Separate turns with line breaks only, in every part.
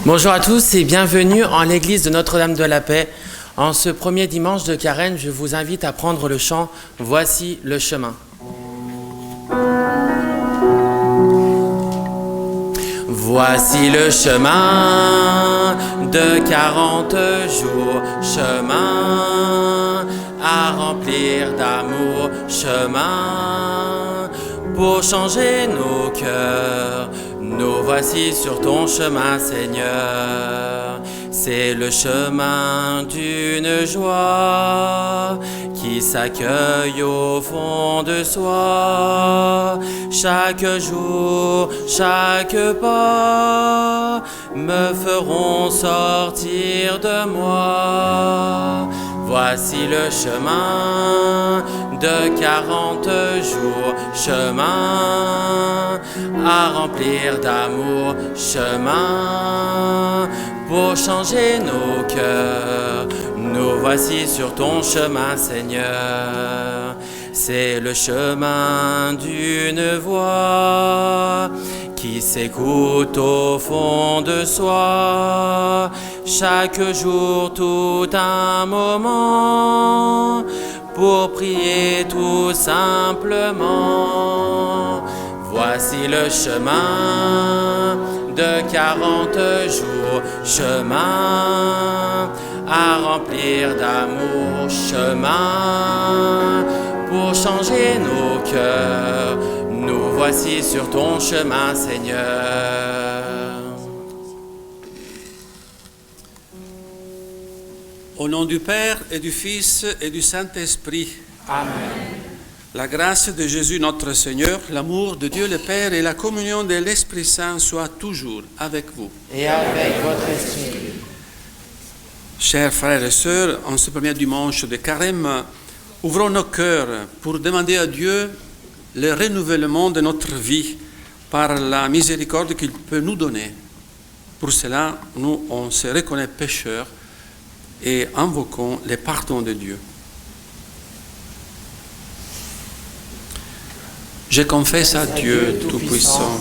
Bonjour à tous et bienvenue en l'église de Notre-Dame de la Paix. En ce premier dimanche de Carême, je vous invite à prendre le chant « Voici le chemin ». Voici le chemin de 40 jours, chemin à remplir d'amour, chemin pour changer nos cœurs. Nous voici sur ton chemin, Seigneur. C'est le chemin d'une joie qui s'accueille au fond de soi. Chaque jour, chaque pas me feront sortir de moi. Voici le chemin de 40 jours, chemin à remplir d'amour, chemin pour changer nos cœurs. Nous voici sur ton chemin, Seigneur. C'est le chemin d'une voix qui s'écoute au fond de soi. Chaque jour, tout un moment pour prier tout simplement. Voici le chemin de 40 jours, chemin à remplir d'amour, chemin pour changer nos cœurs. Nous voici sur ton chemin, Seigneur.
Au nom du Père et du Fils et du Saint-Esprit.
Amen.
La grâce de Jésus notre Seigneur, l'amour de Dieu le Père et la communion de l'Esprit Saint soient toujours avec vous.
Et avec votre esprit.
Chers frères et sœurs, en ce premier dimanche de Carême, ouvrons nos cœurs pour demander à Dieu le renouvellement de notre vie par la miséricorde qu'il peut nous donner. Pour cela, nous, on se reconnaît pécheurs et invoquons le pardon de Dieu. Je confesse à Dieu Tout-Puissant,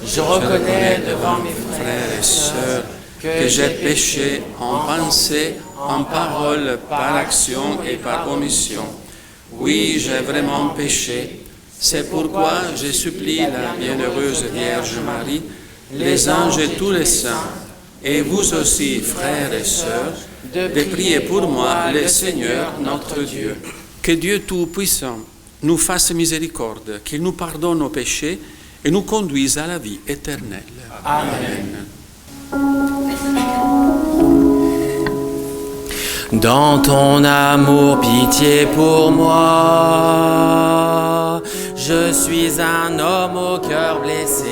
je reconnais devant mes
frères et sœurs que j'ai péché en pensée, en parole, par action et par omission. Oui, j'ai vraiment péché. C'est pourquoi je supplie la bienheureuse Vierge Marie, les anges et tous les saints, et vous aussi, frères et sœurs, de prier pour moi le Seigneur notre Dieu. Que Dieu Tout-Puissant nous fasse miséricorde, qu'il nous pardonne nos péchés et nous conduise à la vie éternelle. Amen.
Dans ton amour, pitié pour moi. Je suis un homme au cœur blessé.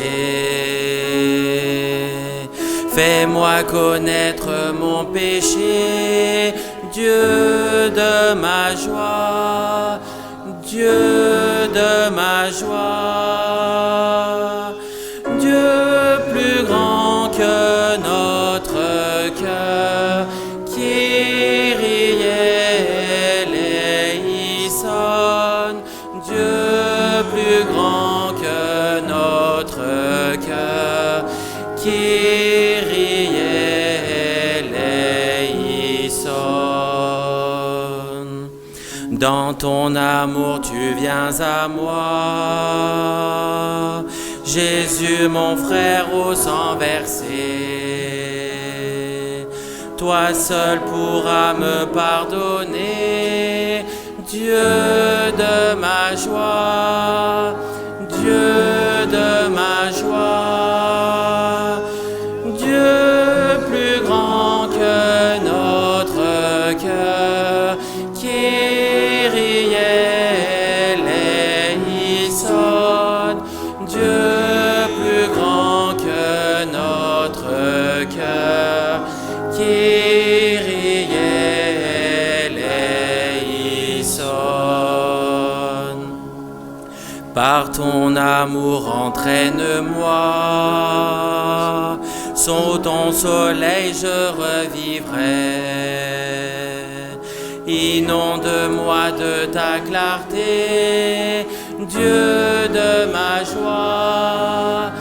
Fais-moi connaître mon péché, Dieu de ma joie, Dieu de ma joie, Dieu plus grand que notre cœur, Kyrie eleison, Dieu plus grand que notre cœur, Kyrie eleison. Dans ton amour, tu viens à moi, Jésus, mon frère au sang versé. Toi seul pourras me pardonner, Dieu de ma joie, Dieu de ma joie, Dieu plus grand que notre cœur, Kyrie eleison, Dieu plus grand que notre cœur, Kyrie eleison. Par ton amour entraîne-moi, sous ton soleil je revivrai. Inonde-moi de ta clarté, Dieu de ma joie,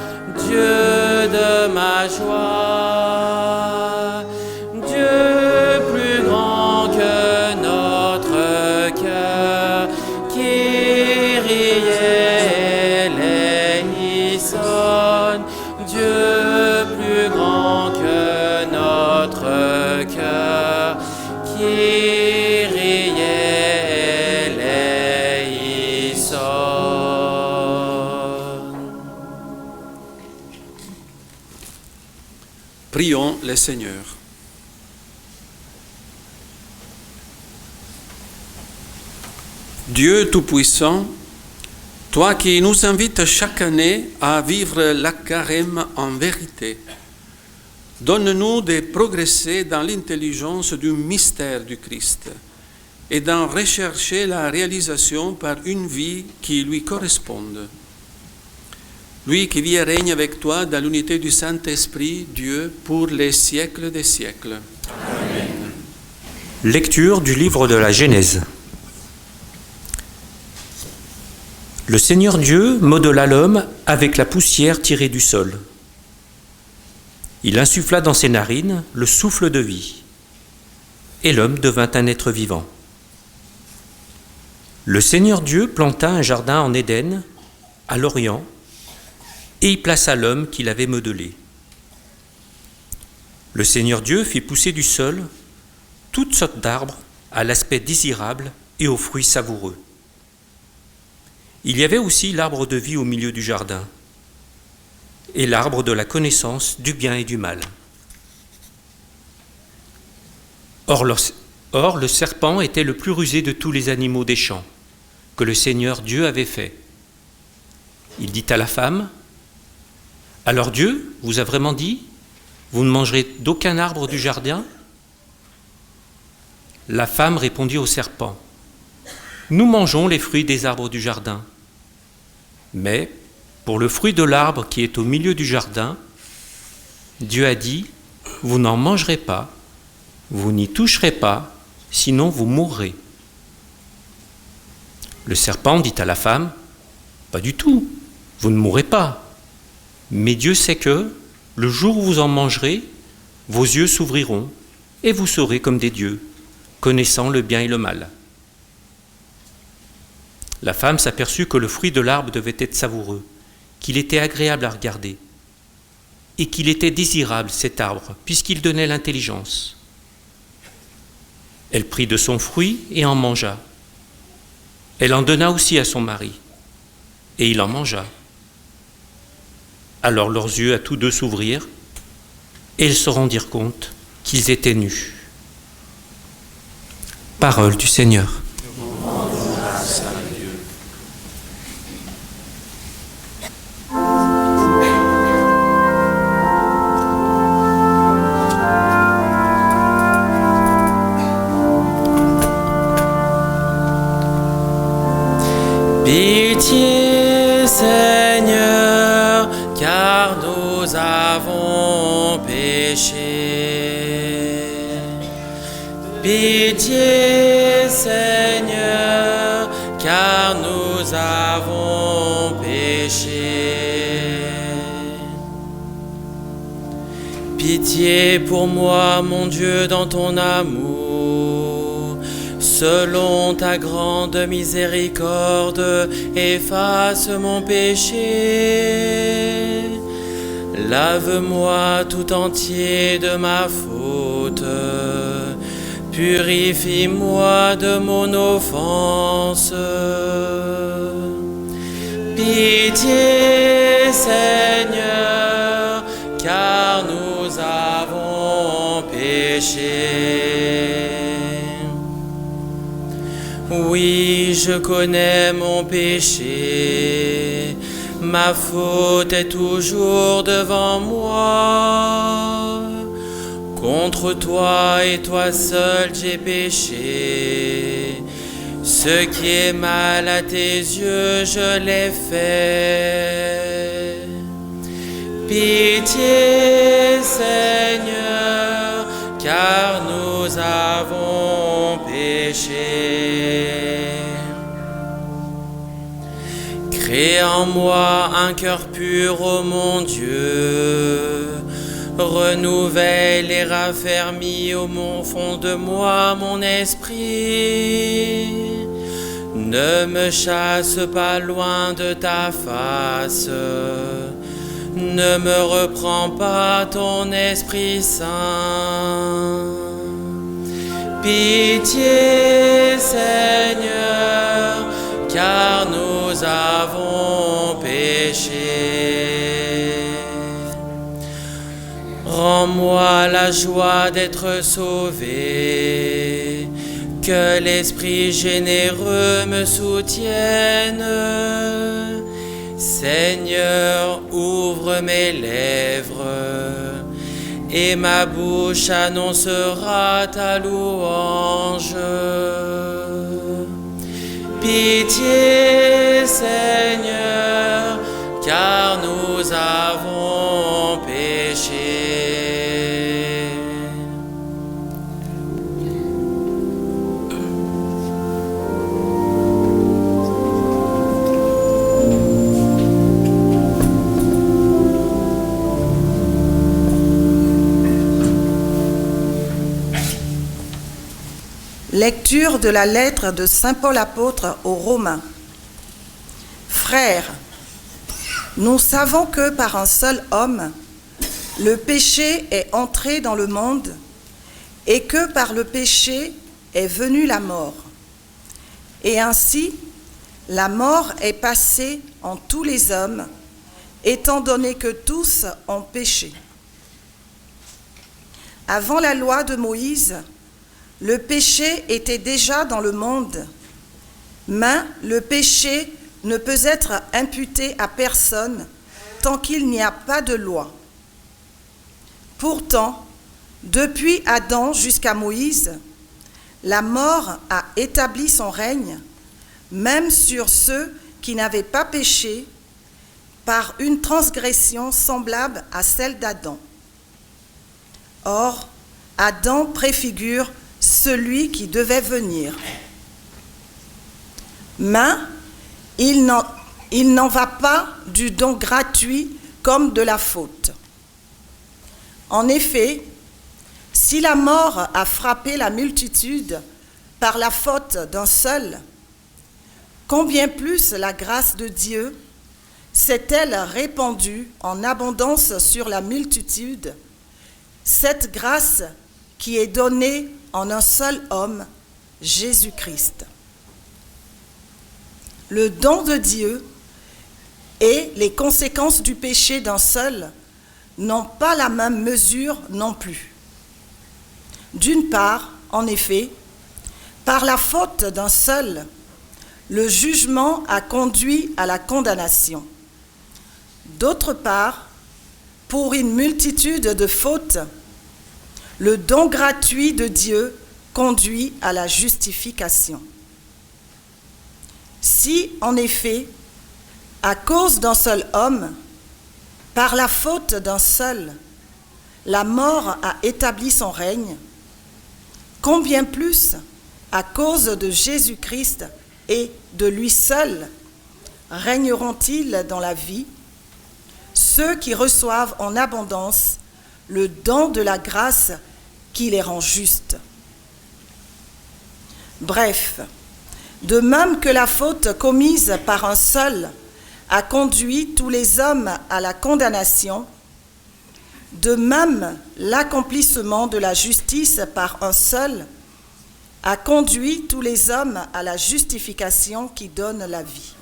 Dieu de ma joie. cœur. Kyrie eleison.
Prions le Seigneur. Dieu Tout-Puissant, toi qui nous invites chaque année à vivre la carême en vérité, donne-nous de progresser dans l'intelligence du mystère du Christ et d'en rechercher la réalisation par une vie qui lui corresponde. Lui qui vit et règne avec toi dans l'unité du Saint-Esprit, Dieu, pour les siècles des siècles. Amen.
Lecture du livre de la Genèse. Le Seigneur Dieu modela l'homme avec la poussière tirée du sol. Il insuffla dans ses narines le souffle de vie, et l'homme devint un être vivant. Le Seigneur Dieu planta un jardin en Éden, à l'Orient, et y plaça l'homme qu'il avait modelé. Le Seigneur Dieu fit pousser du sol toutes sortes d'arbres à l'aspect désirable et aux fruits savoureux. Il y avait aussi l'arbre de vie au milieu du jardin, et l'arbre de la connaissance du bien et du mal. Or, le serpent était le plus rusé de tous les animaux des champs que le Seigneur Dieu avait fait. Il dit à la femme, « Alors Dieu vous a vraiment dit, vous ne mangerez d'aucun arbre du jardin ?» La femme répondit au serpent, « Nous mangeons les fruits des arbres du jardin. Mais pour le fruit de l'arbre qui est au milieu du jardin, Dieu a dit, vous n'en mangerez pas, vous n'y toucherez pas, sinon vous mourrez. » Le serpent dit à la femme, pas du tout, vous ne mourrez pas. Mais Dieu sait que, le jour où vous en mangerez, vos yeux s'ouvriront et vous serez comme des dieux, connaissant le bien et le mal. La femme s'aperçut que le fruit de l'arbre devait être savoureux, qu'il était agréable à regarder, et qu'il était désirable, cet arbre, puisqu'il donnait l'intelligence. Elle prit de son fruit et en mangea. Elle en donna aussi à son mari, et il en mangea. Alors leurs yeux à tous deux s'ouvrirent, et ils se rendirent compte qu'ils étaient nus. Parole du Seigneur.
Pitié, Seigneur, car nous avons péché. Pitié, Seigneur, car nous avons péché. Pitié pour moi, mon Dieu, dans ton amour. Selon ta grande miséricorde, efface mon péché. Lave-moi tout entier de ma faute. Purifie-moi de mon offense. Pitié, Seigneur, car nous avons péché. Oui, je connais mon péché, ma faute est toujours devant moi. Contre toi et toi seul j'ai péché, ce qui est mal à tes yeux je l'ai fait. Pitié, Seigneur, car nous avons péché. Crée en moi un cœur pur, ô mon Dieu. Renouvelle et raffermis au fond de moi mon esprit. Ne me chasse pas loin de ta face. Ne me reprends pas ton Esprit Saint. Pitié, Seigneur, car nous avons péché. Rends-moi la joie d'être sauvé, que l'Esprit généreux me soutienne. Seigneur, ouvre mes lèvres, et ma bouche annoncera ta louange. Pitié, Seigneur, car nous avons péché.
Lecture de la lettre de Saint Paul apôtre aux Romains. Frères, nous savons que par un seul homme, le péché est entré dans le monde et que par le péché est venue la mort. Et ainsi, la mort est passée en tous les hommes, étant donné que tous ont péché. Avant la loi de Moïse, le péché était déjà dans le monde, mais le péché ne peut être imputé à personne tant qu'il n'y a pas de loi. Pourtant, depuis Adam jusqu'à Moïse, la mort a établi son règne, même sur ceux qui n'avaient pas péché, par une transgression semblable à celle d'Adam. Or, Adam préfigure celui qui devait venir. Mais il n'en va pas du don gratuit comme de la faute. En effet, si la mort a frappé la multitude par la faute d'un seul, combien plus la grâce de Dieu s'est-elle répandue en abondance sur la multitude, cette grâce qui est donnée en un seul homme, Jésus-Christ. Le don de Dieu et les conséquences du péché d'un seul n'ont pas la même mesure non plus. D'une part, en effet, par la faute d'un seul, le jugement a conduit à la condamnation. D'autre part, pour une multitude de fautes, le don gratuit de Dieu conduit à la justification. Si, en effet, à cause d'un seul homme, par la faute d'un seul, la mort a établi son règne, combien plus, à cause de Jésus-Christ et de lui seul, régneront-ils dans la vie, ceux qui reçoivent en abondance le don de la grâce qui les rend justes. Bref, de même que la faute commise par un seul a conduit tous les hommes à la condamnation, de même l'accomplissement de la justice par un seul a conduit tous les hommes à la justification qui donne la vie.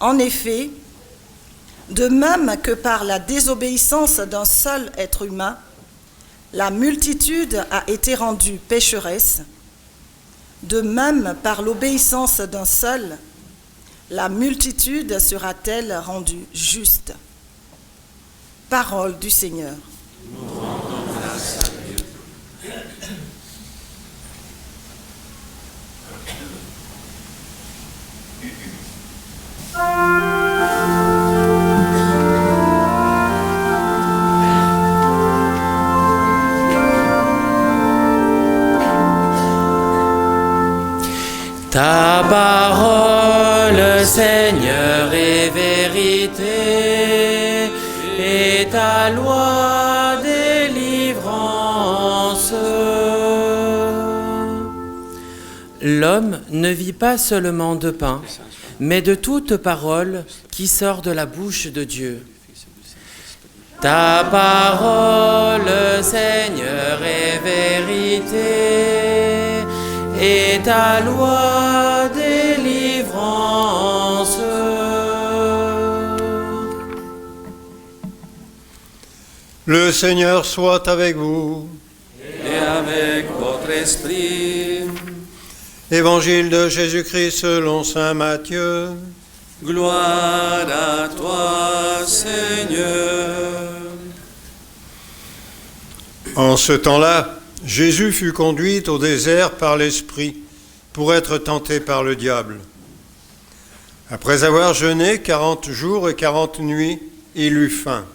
En effet, de même que par la désobéissance d'un seul être humain, la multitude a été rendue pécheresse, de même par l'obéissance d'un seul, la multitude sera-t-elle rendue juste. Parole du Seigneur.
Nous rendons grâce à Dieu.
Ta parole, Seigneur, est vérité, et ta loi délivrance. L'homme ne vit pas seulement de pain, mais de toute parole qui sort de la bouche de Dieu. Ta parole, Seigneur, est vérité, et ta loi délivrance.
Le Seigneur soit avec vous.
Et avec votre esprit.
Évangile de Jésus-Christ selon saint Matthieu.
Gloire à toi, Seigneur.
En ce temps-là, Jésus fut conduit au désert par l'Esprit pour être tenté par le diable. Après avoir jeûné 40 jours et 40 nuits, il eut faim.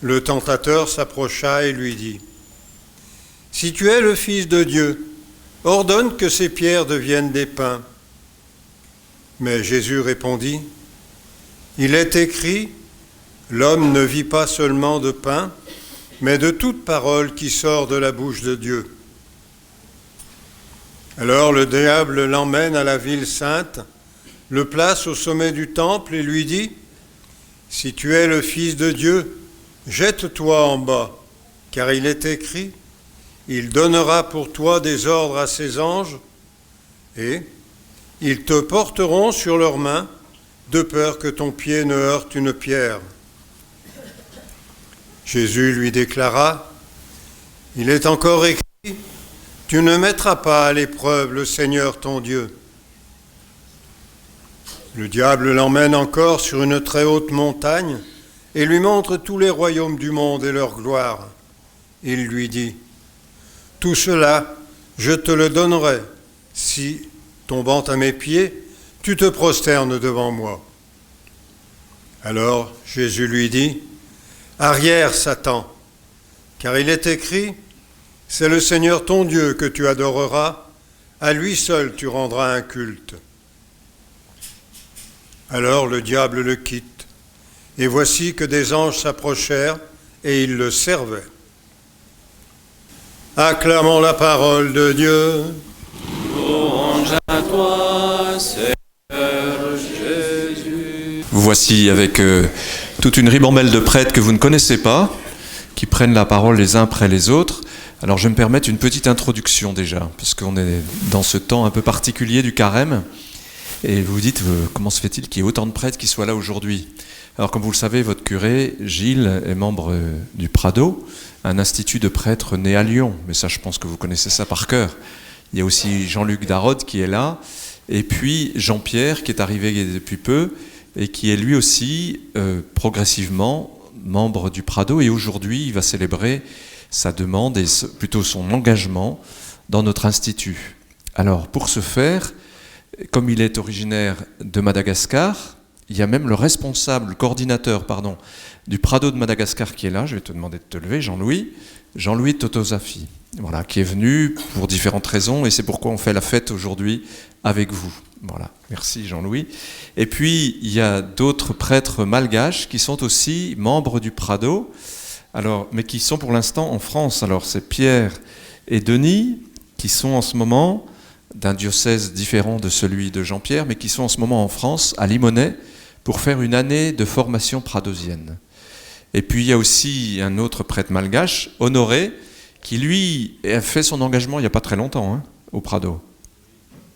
Le tentateur s'approcha et lui dit : « Si tu es le Fils de Dieu, ordonne que ces pierres deviennent des pains. » Mais Jésus répondit : « Il est écrit, l'homme ne vit pas seulement de pain, mais de toute parole qui sort de la bouche de Dieu. » Alors le diable l'emmène à la ville sainte, le place au sommet du temple et lui dit : « Si tu es le Fils de Dieu, jette-toi en bas, car il est écrit, il donnera pour toi des ordres à ses anges, et ils te porteront sur leurs mains, de peur que ton pied ne heurte une pierre. » Jésus lui déclara : « Il est encore écrit, tu ne mettras pas à l'épreuve le Seigneur ton Dieu. » Le diable l'emmène encore sur une très haute montagne et lui montre tous les royaumes du monde et leur gloire. Il lui dit : « Tout cela, je te le donnerai, si, tombant à mes pieds, tu te prosternes devant moi. » Alors Jésus lui dit : « Arrière, Satan, car il est écrit, c'est le Seigneur ton Dieu que tu adoreras, à lui seul tu rendras un culte. » Alors le diable le quitte, et voici que des anges s'approchèrent et ils le servaient. Acclamons la parole de Dieu.
Louange à toi, Seigneur Jésus.
Vous voici avec toute une ribambelle de prêtres que vous ne connaissez pas, qui prennent la parole les uns après les autres. Alors je vais me permettre une petite introduction déjà, puisqu'on est dans ce temps un peu particulier du carême. Et vous vous dites, comment se fait-il qu'il y ait autant de prêtres qui soient là aujourd'hui ? Alors comme vous le savez, votre curé, Gilles, est membre du Prado, un institut de prêtres né à Lyon. Mais ça, je pense que vous connaissez ça par cœur. Il y a aussi Jean-Luc Darod qui est là, et puis Jean-Pierre qui est arrivé depuis peu, et qui est lui aussi progressivement membre du Prado. Et aujourd'hui, il va célébrer sa demande et plutôt son engagement dans notre institut. Alors pour ce faire, comme il est originaire de Madagascar, il y a même le responsable, le coordinateur, du Prado de Madagascar qui est là. Je vais te demander de te lever, Jean-Louis Totosafi, voilà, qui est venu pour différentes raisons et c'est pourquoi on fait la fête aujourd'hui avec vous. Voilà, merci Jean-Louis. Et puis il y a d'autres prêtres malgaches qui sont aussi membres du Prado, alors, mais qui sont pour l'instant en France. Alors c'est Pierre et Denis qui sont en ce moment d'un diocèse différent de celui de Jean-Pierre, mais qui sont en ce moment en France, à Limonest, pour faire une année de formation pradosienne. Et puis il y a aussi un autre prêtre malgache, Honoré, qui lui a fait son engagement il n'y a pas très longtemps au Prado.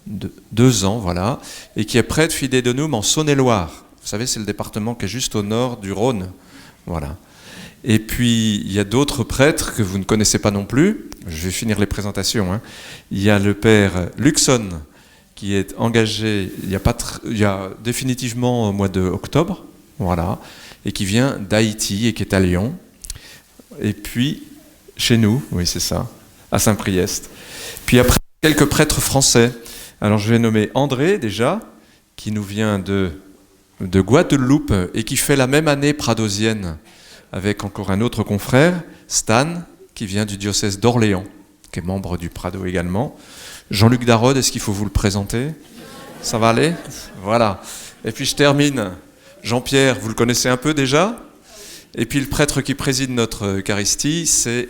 2 ans, voilà, et qui est prêtre fidei-donum en Saône-et-Loire. Vous savez, c'est le département qui est juste au nord du Rhône. Voilà. Et puis, il y a d'autres prêtres que vous ne connaissez pas non plus. Je vais finir les présentations. Il y a le père Luxon, qui est engagé il y a définitivement au mois d'octobre, voilà, et qui vient d'Haïti et qui est à Lyon. Et puis, chez nous, oui c'est ça, à Saint-Priest. Puis après, quelques prêtres français. Alors je vais nommer André déjà, qui nous vient de Guadeloupe et qui fait la même année pradosienne avec encore un autre confrère, Stan, qui vient du diocèse d'Orléans, qui est membre du Prado également. Jean-Luc Darod, est-ce qu'il faut vous le présenter ? Ça va aller ? Voilà. Et puis je termine. Jean-Pierre, vous le connaissez un peu déjà ? Et puis le prêtre qui préside notre Eucharistie, c'est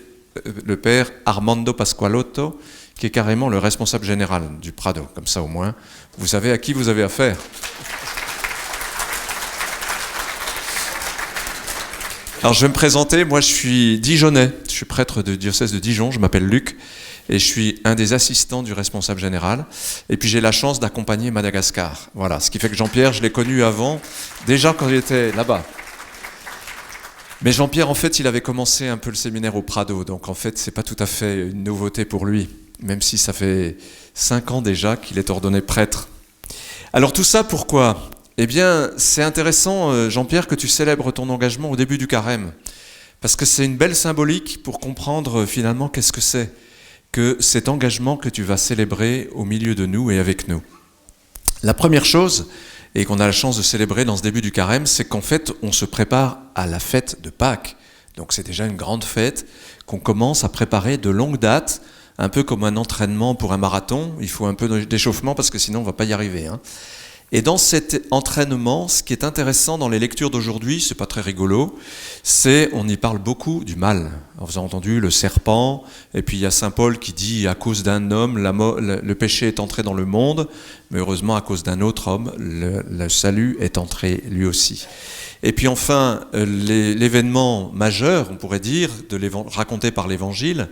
le père Armando Pasqualotto, qui est carrément le responsable général du Prado. Comme ça au moins, vous savez à qui vous avez affaire. Alors je vais me présenter, moi je suis Dijonnais, je suis prêtre du diocèse de Dijon, je m'appelle Luc et je suis un des assistants du responsable général. Et puis j'ai la chance d'accompagner Madagascar. Voilà, ce qui fait que Jean-Pierre, je l'ai connu avant, déjà quand il était là-bas. Mais Jean-Pierre, en fait, il avait commencé un peu le séminaire au Prado, donc en fait, c'est pas tout à fait une nouveauté pour lui, même si ça fait 5 ans déjà qu'il est ordonné prêtre. Alors tout ça, pourquoi ? Eh bien, c'est intéressant, Jean-Pierre, que tu célèbres ton engagement au début du carême, parce que c'est une belle symbolique pour comprendre finalement qu'est-ce que c'est que cet engagement que tu vas célébrer au milieu de nous et avec nous. La première chose, et qu'on a la chance de célébrer dans ce début du carême, c'est qu'en fait, on se prépare à la fête de Pâques. Donc c'est déjà une grande fête qu'on commence à préparer de longue date, un peu comme un entraînement pour un marathon. Il faut un peu d'échauffement parce que sinon on ne va pas y arriver, hein. Et dans cet entraînement, ce qui est intéressant dans les lectures d'aujourd'hui, c'est pas très rigolo, c'est on y parle beaucoup du mal. Alors, vous avez entendu le serpent, et puis il y a saint Paul qui dit à cause d'un homme, le péché est entré dans le monde, mais heureusement à cause d'un autre homme, le salut est entré lui aussi. Et puis enfin, l'événement majeur, on pourrait dire, raconté par l'Évangile,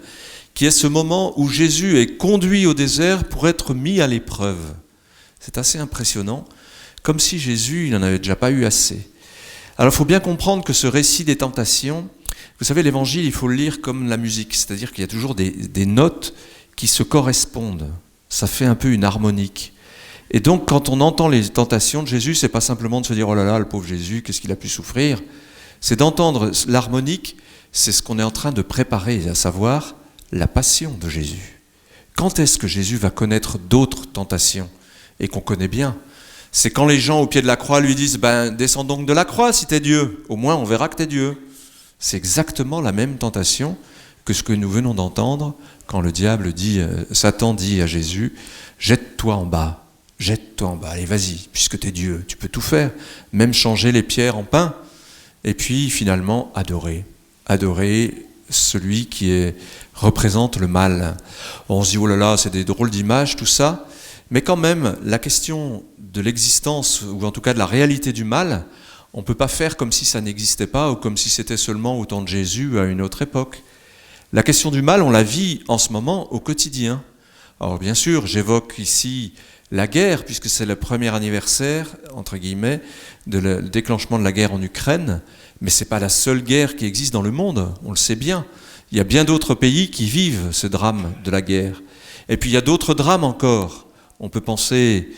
qui est ce moment où Jésus est conduit au désert pour être mis à l'épreuve. C'est assez impressionnant, comme si Jésus, il n'en avait déjà pas eu assez. Alors il faut bien comprendre que ce récit des tentations, vous savez, l'Évangile, il faut le lire comme la musique, c'est-à-dire qu'il y a toujours des notes qui se correspondent. Ça fait un peu une harmonique. Et donc quand on entend les tentations de Jésus, c'est pas simplement de se dire « Oh là là, le pauvre Jésus, qu'est-ce qu'il a pu souffrir ?» C'est d'entendre l'harmonique, c'est ce qu'on est en train de préparer, à savoir la passion de Jésus. Quand est-ce que Jésus va connaître d'autres tentations ? Et qu'on connaît bien, c'est quand les gens au pied de la croix lui disent « descends donc de la croix si t'es Dieu, au moins on verra que t'es Dieu ». C'est exactement la même tentation que ce que nous venons d'entendre quand le diable dit, Satan dit à Jésus « jette-toi en bas, allez vas-y, puisque t'es Dieu, tu peux tout faire, même changer les pierres en pain ». Et puis finalement adorer celui qui représente le mal. On se dit « oh là là, c'est des drôles d'images tout ça ». Mais quand même, la question de l'existence, ou en tout cas de la réalité du mal, on ne peut pas faire comme si ça n'existait pas, ou comme si c'était seulement au temps de Jésus à une autre époque. La question du mal, on la vit en ce moment au quotidien. Alors bien sûr, j'évoque ici la guerre, puisque c'est le premier anniversaire, entre guillemets, le déclenchement de la guerre en Ukraine, mais ce n'est pas la seule guerre qui existe dans le monde, on le sait bien. Il y a bien d'autres pays qui vivent ce drame de la guerre. Et puis il y a d'autres drames encore. On peut penser,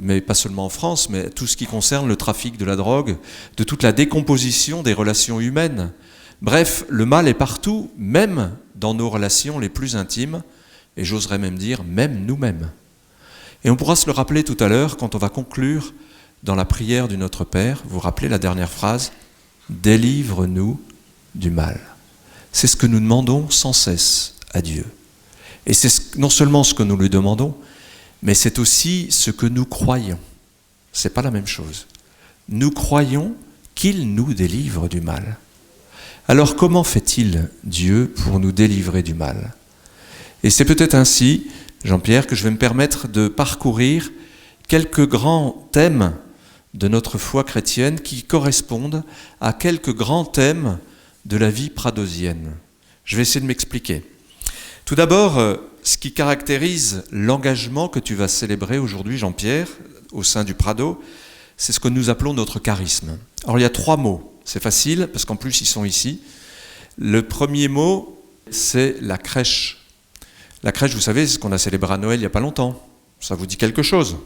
mais pas seulement en France, mais tout ce qui concerne le trafic de la drogue, de toute la décomposition des relations humaines. Bref, le mal est partout, même dans nos relations les plus intimes, et j'oserais même dire, même nous-mêmes. Et on pourra se le rappeler tout à l'heure quand on va conclure dans la prière du Notre Père. Vous vous rappelez la dernière phrase ? « Délivre-nous du mal ». C'est ce que nous demandons sans cesse à Dieu. Et c'est non seulement ce que nous lui demandons, mais c'est aussi ce que nous croyons. Ce n'est pas la même chose. Nous croyons qu'il nous délivre du mal. Alors comment fait-il Dieu pour nous délivrer du mal ? Et c'est peut-être ainsi, Jean-Pierre, que je vais me permettre de parcourir quelques grands thèmes de notre foi chrétienne qui correspondent à quelques grands thèmes de la vie pradosienne. Je vais essayer de m'expliquer. Tout d'abord, ce qui caractérise l'engagement que tu vas célébrer aujourd'hui, Jean-Pierre, au sein du Prado, c'est ce que nous appelons notre charisme. Alors il y a 3 mots, c'est facile, parce qu'en plus ils sont ici. Le premier mot, c'est la crèche. La crèche, vous savez, c'est ce qu'on a célébré à Noël il n'y a pas longtemps. Ça vous dit quelque chose ?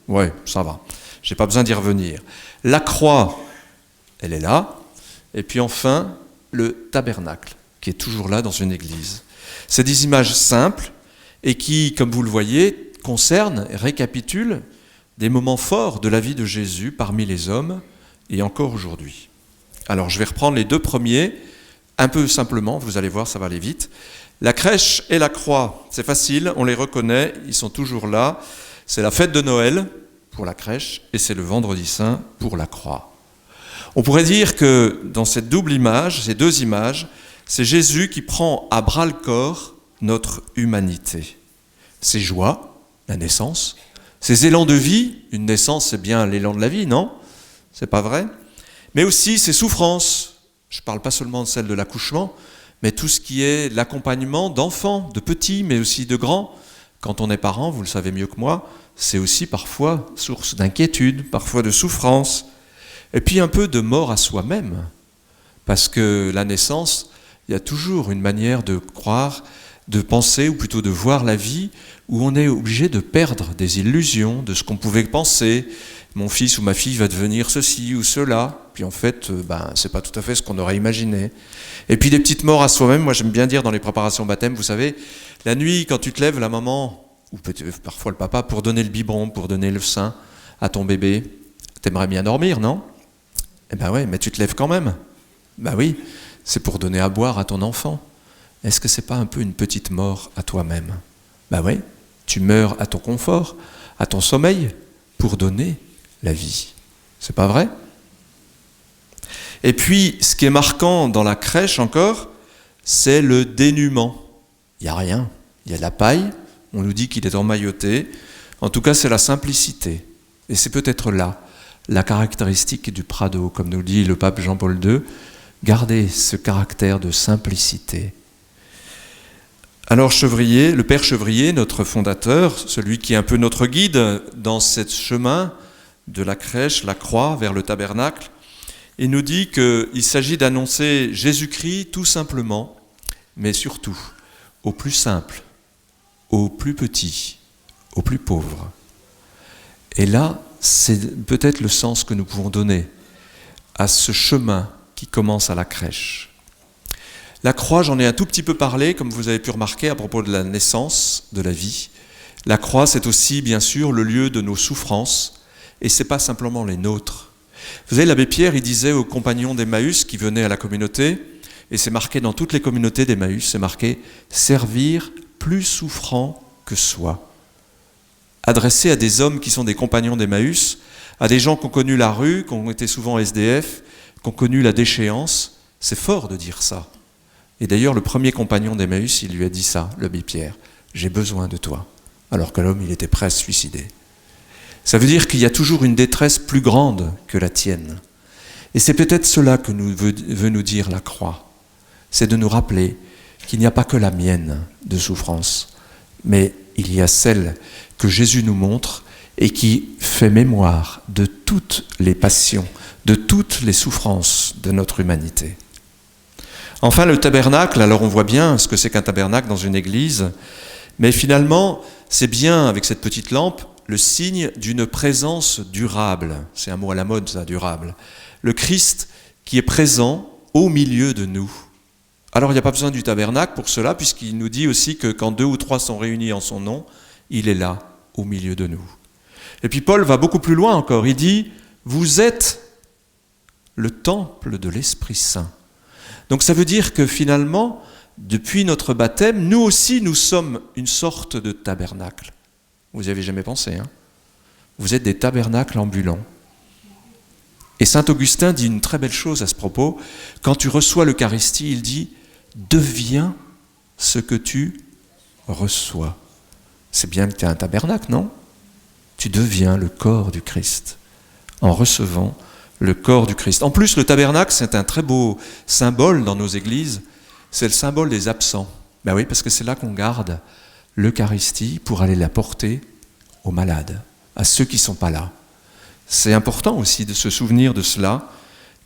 Ouais, ça va. J'ai pas besoin d'y revenir. La croix, elle est là. Et puis enfin, le tabernacle, qui est toujours là dans une église. C'est des images simples et qui, comme vous le voyez, concernent et récapitulent des moments forts de la vie de Jésus parmi les hommes et encore aujourd'hui. Alors je vais reprendre les 2 premiers, un peu simplement, vous allez voir, ça va aller vite. La crèche et la croix, c'est facile, on les reconnaît, ils sont toujours là. C'est la fête de Noël pour la crèche et c'est le vendredi saint pour la croix. On pourrait dire que dans cette double image, ces 2 images, c'est Jésus qui prend à bras-le-corps notre humanité. Ses joies, la naissance, ses élans de vie, une naissance c'est bien l'élan de la vie, non ? C'est pas vrai ? Mais aussi ses souffrances, Je ne parle pas seulement de celle de l'accouchement, mais tout ce qui est l'accompagnement d'enfants, de petits, mais aussi de grands. Quand on est parent, vous le savez mieux que moi, c'est aussi parfois source d'inquiétude, parfois de souffrance, et puis un peu de mort à soi-même. Parce que la naissance, il y a toujours une manière de croire, de penser, ou plutôt de voir la vie, où on est obligé de perdre des illusions de ce qu'on pouvait penser. Mon fils ou ma fille va devenir ceci ou cela. Puis en fait, c'est pas tout à fait ce qu'on aurait imaginé. Et puis des petites morts à soi-même. Moi, j'aime bien dire dans les préparations baptême, vous savez, la nuit, quand tu te lèves, la maman, ou parfois le papa, pour donner le biberon, pour donner le sein à ton bébé, t'aimerais bien dormir, non? Eh ben ouais, mais tu te lèves quand même. Ben oui, c'est pour donner à boire à ton enfant. Est-ce que c'est pas un peu une petite mort à toi-même? Ben oui, tu meurs à ton confort, à ton sommeil, pour donner la vie. C'est pas vrai? Et puis, ce qui est marquant dans la crèche encore, c'est le dénuement. Il n'y a rien. Il y a de la paille, on nous dit qu'il est emmailloté. En tout cas, c'est la simplicité. Et c'est peut-être là la caractéristique du Prado, comme nous dit le pape Jean-Paul II. Gardez ce caractère de simplicité. Alors Chevrier, le père Chevrier, notre fondateur, celui qui est un peu notre guide dans ce chemin de la crèche, la croix, vers le tabernacle, il nous dit qu'il s'agit d'annoncer Jésus-Christ tout simplement, mais surtout au plus simple, au plus petit, au plus pauvre. Et là, c'est peut-être le sens que nous pouvons donner à ce chemin qui commence à la crèche. La croix, j'en ai un tout petit peu parlé, comme vous avez pu remarquer, à propos de la naissance, de la vie. La croix, c'est aussi, bien sûr, le lieu de nos souffrances, et ce n'est pas simplement les nôtres. Vous savez, l'abbé Pierre, il disait aux compagnons d'Emmaüs qui venaient à la communauté, et c'est marqué dans toutes les communautés d'Emmaüs, c'est marqué « servir plus souffrant que soi ». Adressé à des hommes qui sont des compagnons d'Emmaüs, à des gens qui ont connu la rue, qui ont été souvent SDF, qui ont connu la déchéance, c'est fort de dire ça. Et d'ailleurs, le premier compagnon d'Emmaüs, il lui a dit ça, l'abbé Pierre, « J'ai besoin de toi », alors que l'homme, il était prêt à se suicider. Ça veut dire qu'il y a toujours une détresse plus grande que la tienne. Et c'est peut-être cela que veut nous dire la croix. C'est de nous rappeler qu'il n'y a pas que la mienne de souffrance, mais il y a celle que Jésus nous montre et qui fait mémoire de toutes les passions, de toutes les souffrances de notre humanité. Enfin, le tabernacle, alors on voit bien ce que c'est qu'un tabernacle dans une église, mais finalement, c'est bien, avec cette petite lampe, le signe d'une présence durable. C'est un mot à la mode, ça, durable. Le Christ qui est présent au milieu de nous. Alors, il n'y a pas besoin du tabernacle pour cela, puisqu'il nous dit aussi que quand 2 ou 3 sont réunis en son nom, il est là, au milieu de nous. Et puis Paul va beaucoup plus loin encore. Il dit, vous êtes le temple de l'Esprit Saint. Donc ça veut dire que finalement, depuis notre baptême, nous aussi, nous sommes une sorte de tabernacle. Vous n'y avez jamais pensé, hein? Vous êtes des tabernacles ambulants. Et saint Augustin dit une très belle chose à ce propos. Quand tu reçois l'Eucharistie, il dit « Deviens ce que tu reçois ». C'est bien que tu es un tabernacle, non? Tu deviens le corps du Christ en recevant le corps du Christ. En plus, le tabernacle, c'est un très beau symbole dans nos églises. C'est le symbole des absents. Ben oui, parce que c'est là qu'on garde l'Eucharistie pour aller la porter aux malades, à ceux qui ne sont pas là. C'est important aussi de se souvenir de cela,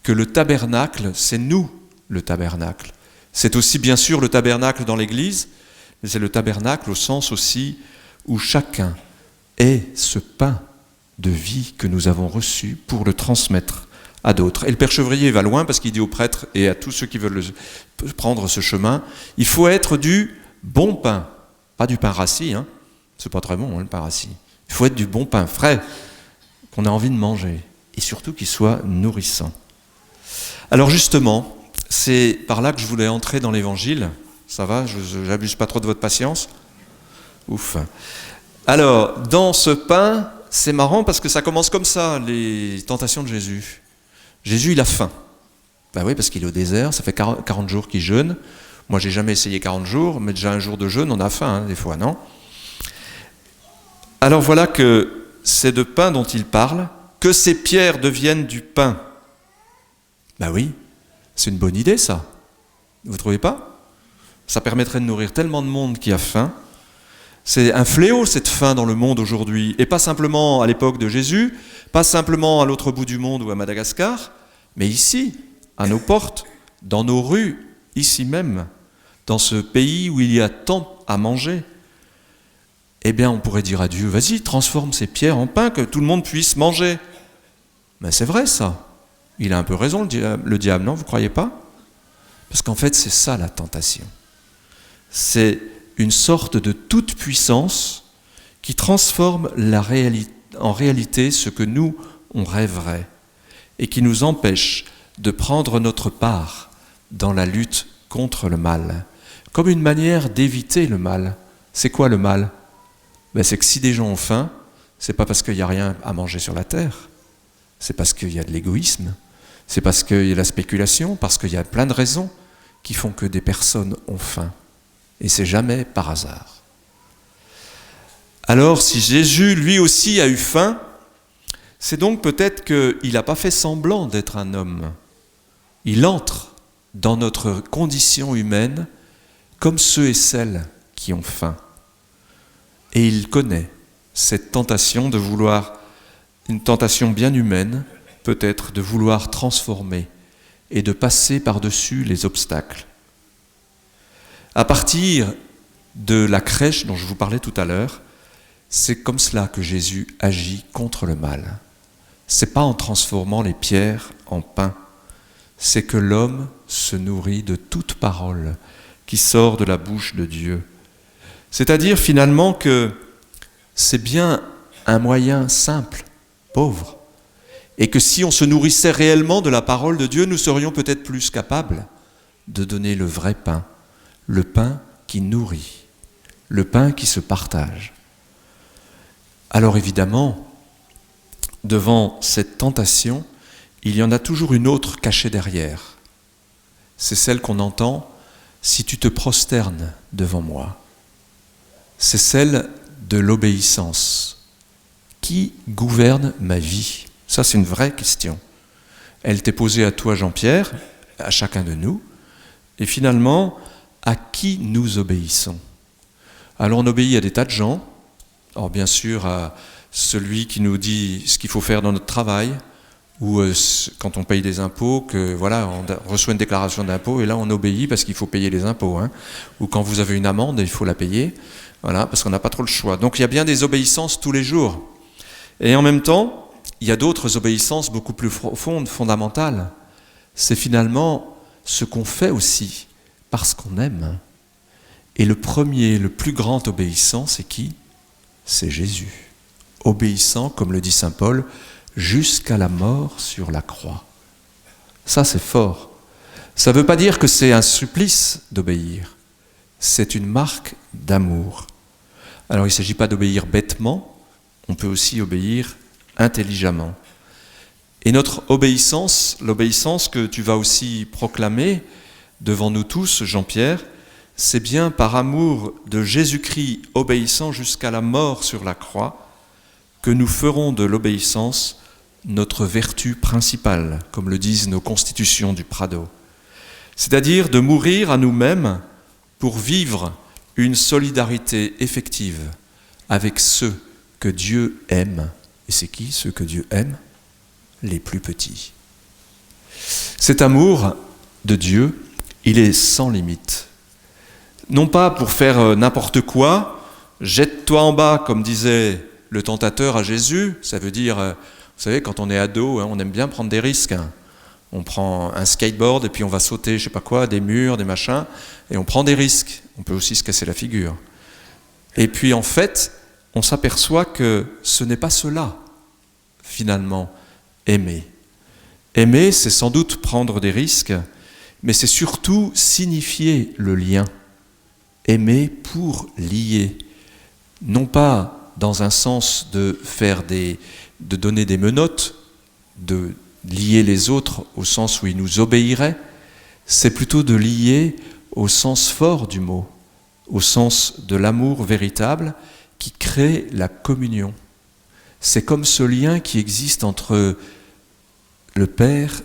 que le tabernacle, c'est nous, le tabernacle. C'est aussi bien sûr le tabernacle dans l'Église, mais c'est le tabernacle au sens aussi où chacun est ce pain de vie que nous avons reçu pour le transmettre à d'autres. Et le père Chevrier va loin parce qu'il dit aux prêtres et à tous ceux qui veulent prendre ce chemin, il faut être du bon pain, pas du pain rassis, hein. C'est pas très bon, hein, le pain rassis. Il faut être du bon pain frais qu'on a envie de manger et surtout qu'il soit nourrissant. Alors justement, c'est par là que je voulais entrer dans l'évangile. Ça va, j'abuse pas trop de votre patience? Ouf. Alors, dans ce pain, c'est marrant parce que ça commence comme ça, les tentations de Jésus. Jésus, il a faim. Ben oui, parce qu'il est au désert, ça fait 40 jours qu'il jeûne. Moi, j'ai jamais essayé 40 jours, mais déjà un jour de jeûne, on a faim, hein, des fois, non? Alors voilà que c'est de pain dont il parle, que ces pierres deviennent du pain. Ben oui, C'est une bonne idée, ça. Vous ne trouvez pas? Ça permettrait de nourrir tellement de monde qui a faim. C'est un fléau, cette faim dans le monde aujourd'hui, et pas simplement à l'époque de Jésus, pas simplement à l'autre bout du monde ou à Madagascar, mais ici, à nos portes, dans nos rues, ici même, dans ce pays où il y a tant à manger. Eh bien, on pourrait dire à Dieu, vas-y, transforme ces pierres en pain, que tout le monde puisse manger. Mais c'est vrai, ça. Il a un peu raison, le diable, non? Vous ne croyez pas? Parce qu'en fait, c'est ça la tentation. C'est une sorte de toute-puissance qui transforme en réalité ce que nous, on rêverait, et qui nous empêche de prendre notre part dans la lutte contre le mal, comme une manière d'éviter le mal. C'est quoi le mal? C'est que si des gens ont faim, c'est pas parce qu'il n'y a rien à manger sur la terre, c'est parce qu'il y a de l'égoïsme, c'est parce qu'il y a de la spéculation, parce qu'il y a plein de raisons qui font que des personnes ont faim. Et c'est jamais par hasard. Alors, si Jésus, lui aussi, a eu faim, c'est donc peut-être qu'il n'a pas fait semblant d'être un homme. Il entre dans notre condition humaine comme ceux et celles qui ont faim. Et il connaît cette tentation de vouloir, une tentation bien humaine, peut-être de vouloir transformer et de passer par-dessus les obstacles. À partir de la crèche dont je vous parlais tout à l'heure, c'est comme cela que Jésus agit contre le mal. C'est pas en transformant les pierres en pain, c'est que l'homme se nourrit de toute parole qui sort de la bouche de Dieu. C'est-à-dire finalement que c'est bien un moyen simple, pauvre, et que si on se nourrissait réellement de la parole de Dieu, nous serions peut-être plus capables de donner le vrai pain, le pain qui nourrit, le pain qui se partage. Alors évidemment, devant cette tentation, il y en a toujours une autre cachée derrière. C'est celle qu'on entend « si tu te prosternes devant moi ». C'est celle de l'obéissance. Qui gouverne ma vie? Ça, c'est une vraie question. Elle t'est posée à toi, Jean-Pierre, à chacun de nous, et finalement, à qui nous obéissons? Alors on obéit à des tas de gens, or bien sûr à celui qui nous dit ce qu'il faut faire dans notre travail, ou quand on paye des impôts, que voilà, on reçoit une déclaration d'impôt et là on obéit parce qu'il faut payer les impôts, hein. Ou quand vous avez une amende, il faut la payer, voilà, parce qu'on n'a pas trop le choix. Donc il y a bien des obéissances tous les jours. Et en même temps, il y a d'autres obéissances beaucoup plus profondes, fondamentales. C'est finalement ce qu'on fait aussi parce qu'on aime. Et le premier, le plus grand obéissant, c'est qui? C'est Jésus. Obéissant, comme le dit saint Paul, jusqu'à la mort sur la croix. Ça, c'est fort. Ça ne veut pas dire que c'est un supplice d'obéir. C'est une marque d'amour. Alors, il ne s'agit pas d'obéir bêtement, on peut aussi obéir intelligemment. Et notre obéissance, l'obéissance que tu vas aussi proclamer devant nous tous, Jean-Pierre, c'est bien par amour de Jésus-Christ obéissant jusqu'à la mort sur la croix que nous ferons de l'obéissance notre vertu principale, comme le disent nos constitutions du Prado. C'est-à-dire de mourir à nous-mêmes pour vivre une solidarité effective avec ceux que Dieu aime. Et c'est qui ceux que Dieu aime? Les plus petits. Cet amour de Dieu, il est sans limite. Non pas pour faire n'importe quoi, jette-toi en bas, comme disait le tentateur à Jésus, ça veut dire, vous savez, quand on est ado, on aime bien prendre des risques. On prend un skateboard et puis on va sauter, je sais pas quoi, des murs, des machins, et on prend des risques. On peut aussi se casser la figure. Et puis en fait, on s'aperçoit que ce n'est pas cela, finalement, aimer. Aimer, c'est sans doute prendre des risques, mais c'est surtout signifier le lien. Aimer pour lier, non pas dans un sens de donner des menottes, de lier les autres au sens où ils nous obéiraient, c'est plutôt de lier au sens fort du mot, au sens de l'amour véritable qui crée la communion. C'est comme ce lien qui existe entre le Père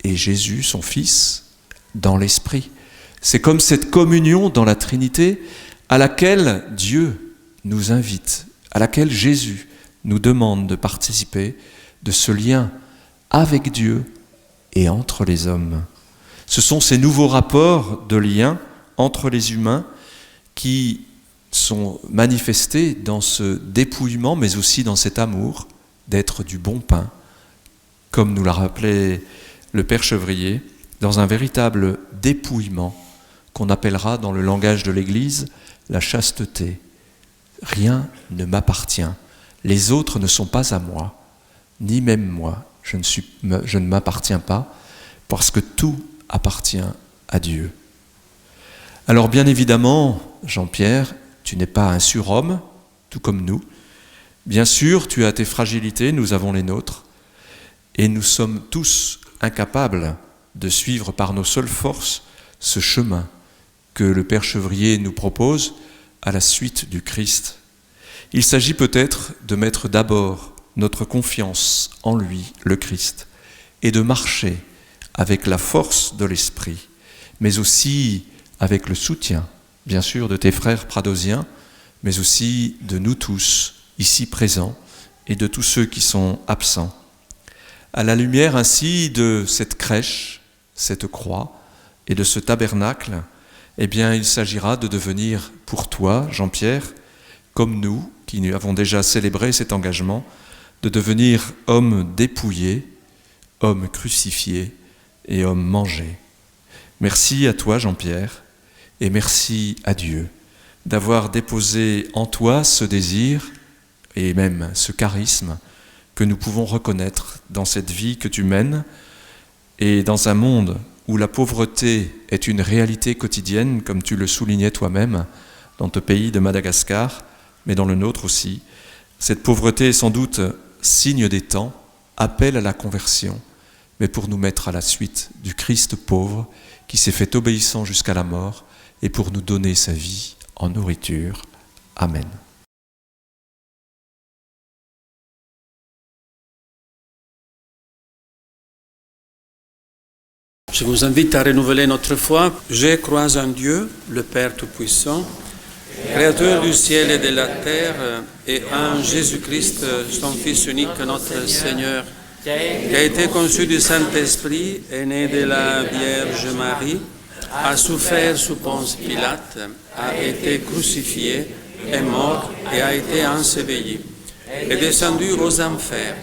et Jésus, son Fils, dans l'Esprit. C'est comme cette communion dans la Trinité à laquelle Dieu nous invite, à laquelle Jésus nous demande de participer, de ce lien avec Dieu et entre les hommes. Ce sont ces nouveaux rapports de lien entre les humains qui sont manifestés dans ce dépouillement, mais aussi dans cet amour d'être du bon pain, comme nous l'a rappelé le Père Chevrier, dans un véritable dépouillement qu'on appellera dans le langage de l'Église la chasteté. Rien ne m'appartient, les autres ne sont pas à moi, ni même moi, je ne m'appartiens pas, parce que tout appartient à Dieu. Alors bien évidemment, Jean-Pierre, tu n'es pas un surhomme, tout comme nous. Bien sûr, tu as tes fragilités, nous avons les nôtres, et nous sommes tous incapables de suivre par nos seules forces ce chemin que le Père Chevrier nous propose à la suite du Christ. Il s'agit peut-être de mettre d'abord notre confiance en lui, le Christ, et de marcher avec la force de l'Esprit, mais aussi avec le soutien, bien sûr, de tes frères pradosiens, mais aussi de nous tous, ici présents, et de tous ceux qui sont absents. À la lumière ainsi de cette crèche, cette croix, et de ce tabernacle, eh bien, il s'agira de devenir pour toi, Jean-Pierre, comme nous, qui avons déjà célébré cet engagement, de devenir homme dépouillé, homme crucifié et homme mangé. Merci à toi, Jean-Pierre, et merci à Dieu d'avoir déposé en toi ce désir et même ce charisme que nous pouvons reconnaître dans cette vie que tu mènes et dans un monde où la pauvreté est une réalité quotidienne, comme tu le soulignais toi-même, dans ton pays de Madagascar, mais dans le nôtre aussi. Cette pauvreté est sans doute signe des temps, appel à la conversion, mais pour nous mettre à la suite du Christ pauvre qui s'est fait obéissant jusqu'à la mort et pour nous donner sa vie en nourriture. Amen.
Je vous invite à renouveler notre foi. Je crois en Dieu, le Père Tout-Puissant, Créateur du ciel et de la terre, et en Jésus-Christ, son Fils unique, notre Seigneur, qui a été conçu du Saint-Esprit, est né de la Vierge Marie, a souffert sous Ponce Pilate, a été crucifié, est mort et a été enseveli, est descendu aux enfers.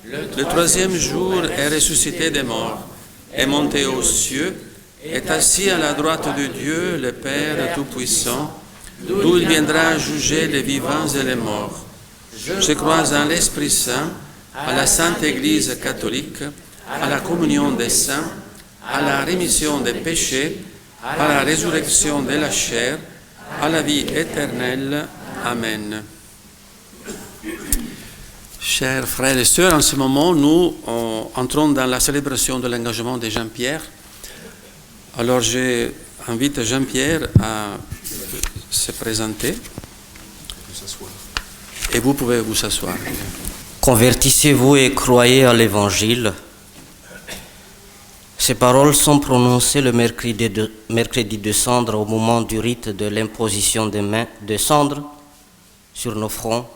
Le troisième jour est ressuscité des morts, est monté aux cieux, est assis à la droite de Dieu, le Père Tout-Puissant, d'où il viendra juger les vivants et les morts. Je crois en l'Esprit Saint, à la Sainte Église catholique, à la communion des saints, à la rémission des péchés, à la résurrection de la chair, à la vie éternelle. Amen. Chers frères et sœurs, en ce moment, nous entrons dans la célébration de l'engagement de Jean-Pierre. Alors, j'invite Jean-Pierre à se présenter. Et vous pouvez vous asseoir.
Convertissez-vous et croyez à l'Évangile. Ces paroles sont prononcées le mercredi de cendre au moment du rite de l'imposition des mains de cendre sur nos fronts.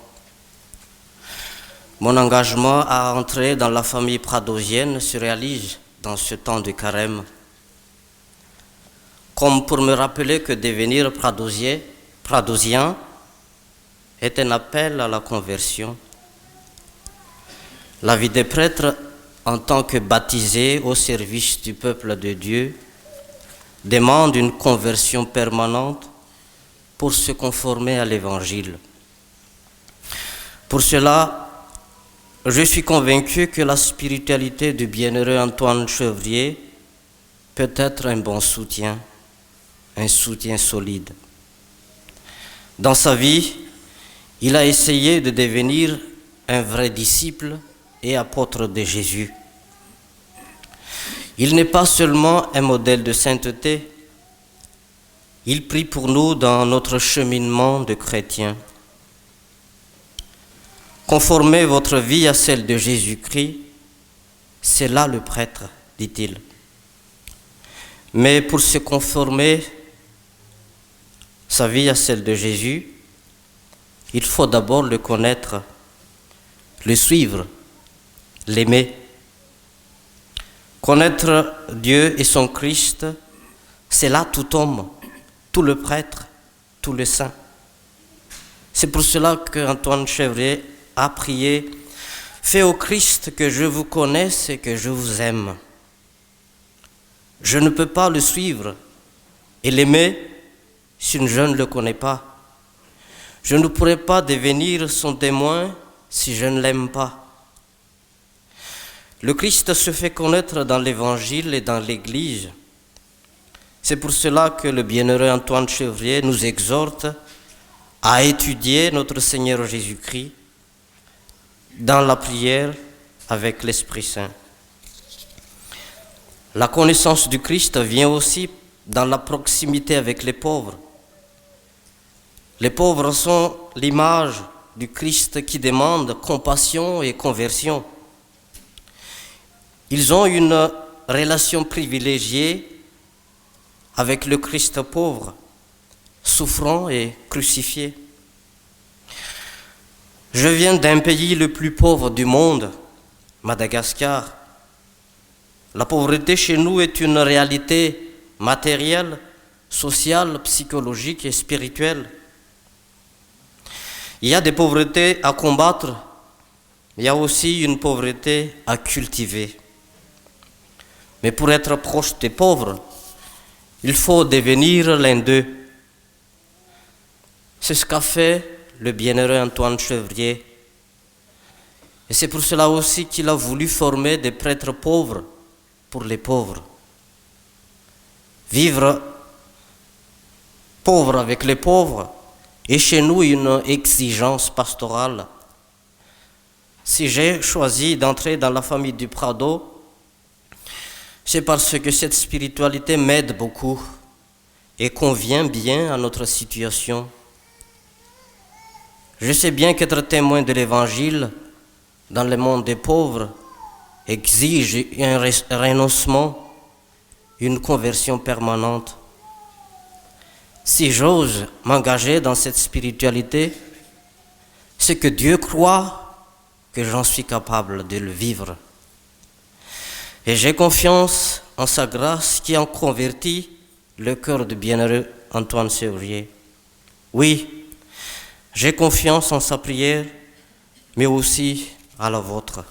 Mon engagement à entrer dans la famille pradosienne se réalise dans ce temps de carême. Comme pour me rappeler que devenir pradosien est un appel à la conversion. La vie des prêtres, en tant que baptisés au service du peuple de Dieu, demande une conversion permanente pour se conformer à l'Évangile. Pour cela, je suis convaincu que la spiritualité du bienheureux Antoine Chevrier peut être un bon soutien, un soutien solide. Dans sa vie, il a essayé de devenir un vrai disciple et apôtre de Jésus. Il n'est pas seulement un modèle de sainteté, il prie pour nous dans notre cheminement de chrétiens. Conformez votre vie à celle de Jésus-Christ, c'est là le prêtre, dit-il. Mais pour se conformer sa vie à celle de Jésus, il faut d'abord le connaître, le suivre, l'aimer. Connaître Dieu et son Christ, c'est là tout homme, tout le prêtre, tout le saint. C'est pour cela qu'Antoine Chevrier a prié « Fais au Christ que je vous connaisse et que je vous aime ». Je ne peux pas le suivre et l'aimer si je ne le connais pas. Je ne pourrai pas devenir son témoin si je ne l'aime pas. Le Christ se fait connaître dans l'Évangile et dans l'Église. C'est pour cela que le bienheureux Antoine Chevrier nous exhorte à étudier notre Seigneur Jésus-Christ dans la prière avec l'Esprit Saint. La connaissance du Christ vient aussi dans la proximité avec les pauvres. Les pauvres sont l'image du Christ qui demande compassion et conversion. Ils ont une relation privilégiée avec le Christ pauvre, souffrant et crucifié. Je viens d'un pays le plus pauvre du monde, Madagascar. La pauvreté chez nous est une réalité matérielle, sociale, psychologique et spirituelle. Il y a des pauvretés à combattre, il y a aussi une pauvreté à cultiver. Mais pour être proche des pauvres, il faut devenir l'un d'eux. C'est ce qu'a fait le bienheureux Antoine Chevrier. Et c'est pour cela aussi qu'il a voulu former des prêtres pauvres pour les pauvres. Vivre pauvre avec les pauvres est chez nous une exigence pastorale. Si j'ai choisi d'entrer dans la famille du Prado, c'est parce que cette spiritualité m'aide beaucoup et convient bien à notre situation. Je sais bien qu'être témoin de l'Évangile dans le monde des pauvres exige un renoncement, une conversion permanente. Si j'ose m'engager dans cette spiritualité, c'est que Dieu croit que j'en suis capable de le vivre. Et j'ai confiance en sa grâce qui a converti le cœur du bienheureux Antoine Chevrier. Oui, j'ai confiance en sa prière, mais aussi à la vôtre.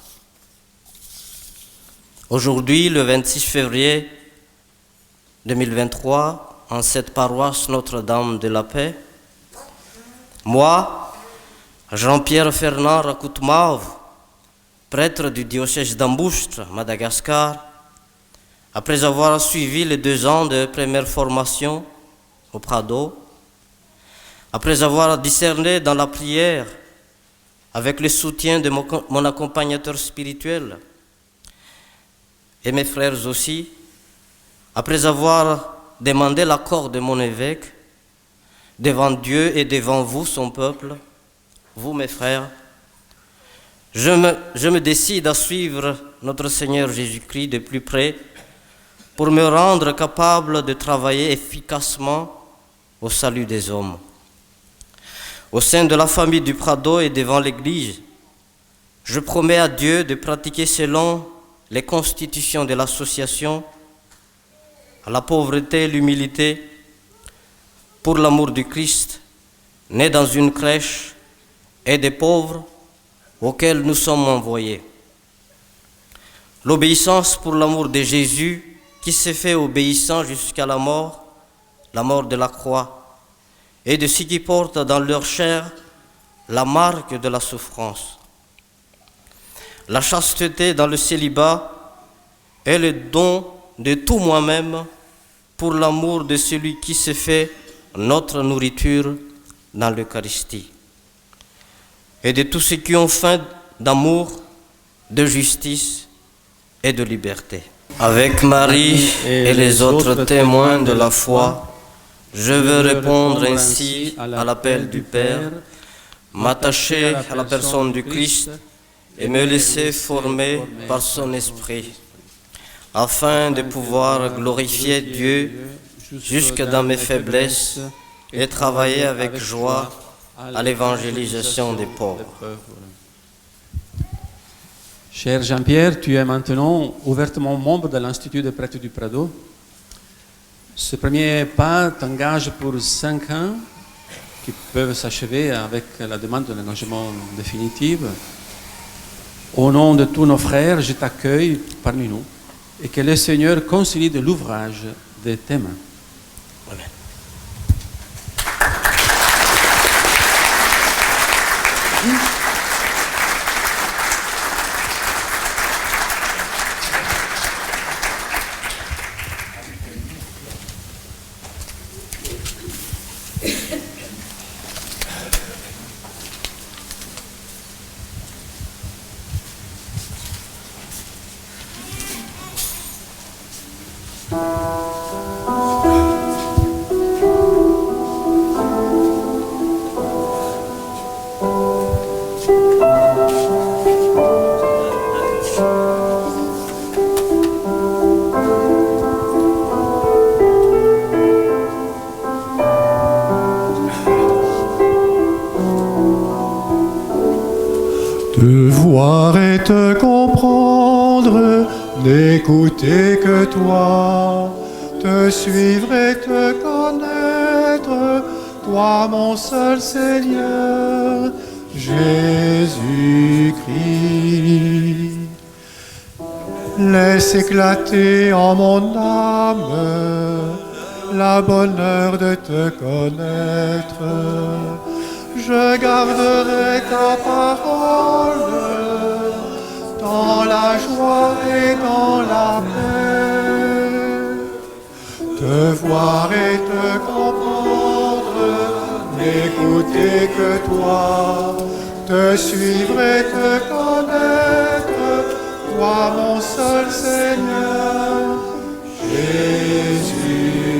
Aujourd'hui, le 26 février 2023, en cette paroisse Notre-Dame de la Paix, moi, Jean-Pierre Fernand Rakoutmave, prêtre du diocèse d'Amboustre, Madagascar, après avoir suivi les 2 ans de première formation au Prado, après avoir discerné dans la prière, avec le soutien de mon accompagnateur spirituel et mes frères aussi, après avoir demandé l'accord de mon évêque, devant Dieu et devant vous, son peuple, vous mes frères, je me décide à suivre notre Seigneur Jésus-Christ de plus près pour me rendre capable de travailler efficacement au salut des hommes. Au sein de la famille du Prado et devant l'Église, je promets à Dieu de pratiquer selon les constitutions de l'association, la pauvreté et l'humilité, pour l'amour du Christ, né dans une crèche, et des pauvres auxquels nous sommes envoyés. L'obéissance pour l'amour de Jésus, qui s'est fait obéissant jusqu'à la mort de la croix, et de ceux qui portent dans leur chair la marque de la souffrance. La chasteté dans le célibat est le don de tout moi-même pour l'amour de celui qui se fait notre nourriture dans l'Eucharistie, et de tous ceux qui ont faim d'amour, de justice et de liberté. Avec Marie et les autres témoins de la foi, je veux répondre ainsi à l'appel du Père, m'attacher à la personne du Christ et me laisser former par son esprit. afin de pouvoir glorifier Dieu jusque dans mes faiblesses et travailler avec joie à l'évangélisation des pauvres.
Cher Jean-Pierre, tu es maintenant ouvertement membre de l'Institut des prêtres du Prado. Ce premier pas t'engage pour 5 ans qui peuvent s'achever avec la demande de l'engagement définitif. Au nom de tous nos frères, je t'accueille parmi nous et que le Seigneur consolide l'ouvrage de tes mains.
Amen.
Te voir et te comprendre, n'écouter que toi, te suivre et te connaître, toi mon seul Seigneur, Jésus-Christ. Laisse éclater en mon âme la bonheur de te connaître. Je garderai ta parole dans la joie et dans la paix. Te voir et te comprendre, n'écouter que toi, te suivre et te connaître, toi mon seul Seigneur, Jésus-Christ.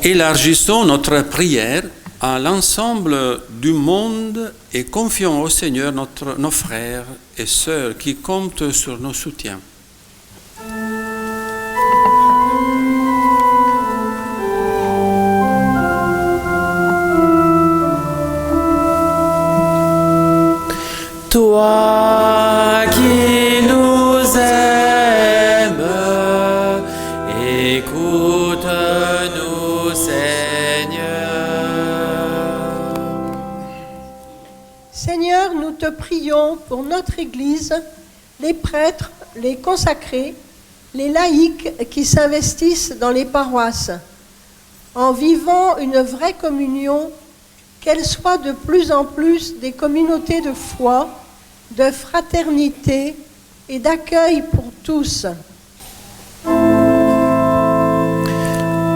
Élargissons notre prière à l'ensemble du monde et confions au Seigneur nos frères et sœurs qui comptent sur nos soutiens.
Toi qui nous aimes, écoute-nous, Seigneur.
Seigneur, nous te prions pour notre Église, les prêtres, les consacrés, les laïcs qui s'investissent dans les paroisses, en vivant une vraie communion, qu'elles soient de plus en plus des communautés de foi, de fraternité et d'accueil pour tous.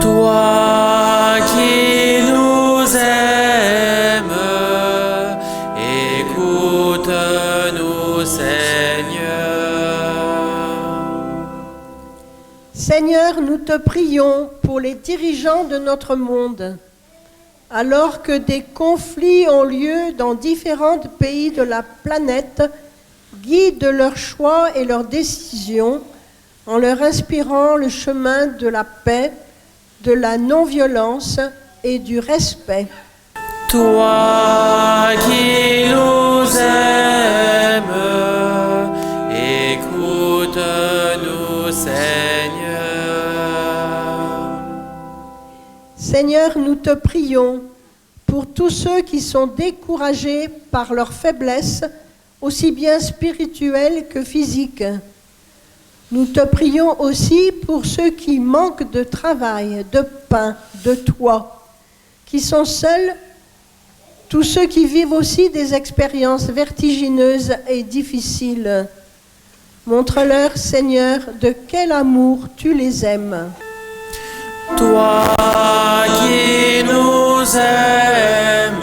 Toi qui nous aimes, écoute-nous, Seigneur.
Seigneur, nous te prions pour les dirigeants de notre monde. Alors que des conflits ont lieu dans différents pays de la planète, guide leurs choix et leurs décisions en leur inspirant le chemin de la paix, de la non-violence et du respect.
Toi qui nous aimes, écoute-nous, Seigneur.
Seigneur, nous te prions pour tous ceux qui sont découragés par leur faiblesse, aussi bien spirituelle que physique. Nous te prions aussi pour ceux qui manquent de travail, de pain, de toit, qui sont seuls, tous ceux qui vivent aussi des expériences vertigineuses et difficiles. Montre-leur, Seigneur, de quel amour tu les aimes.
Toi qui nous aimes,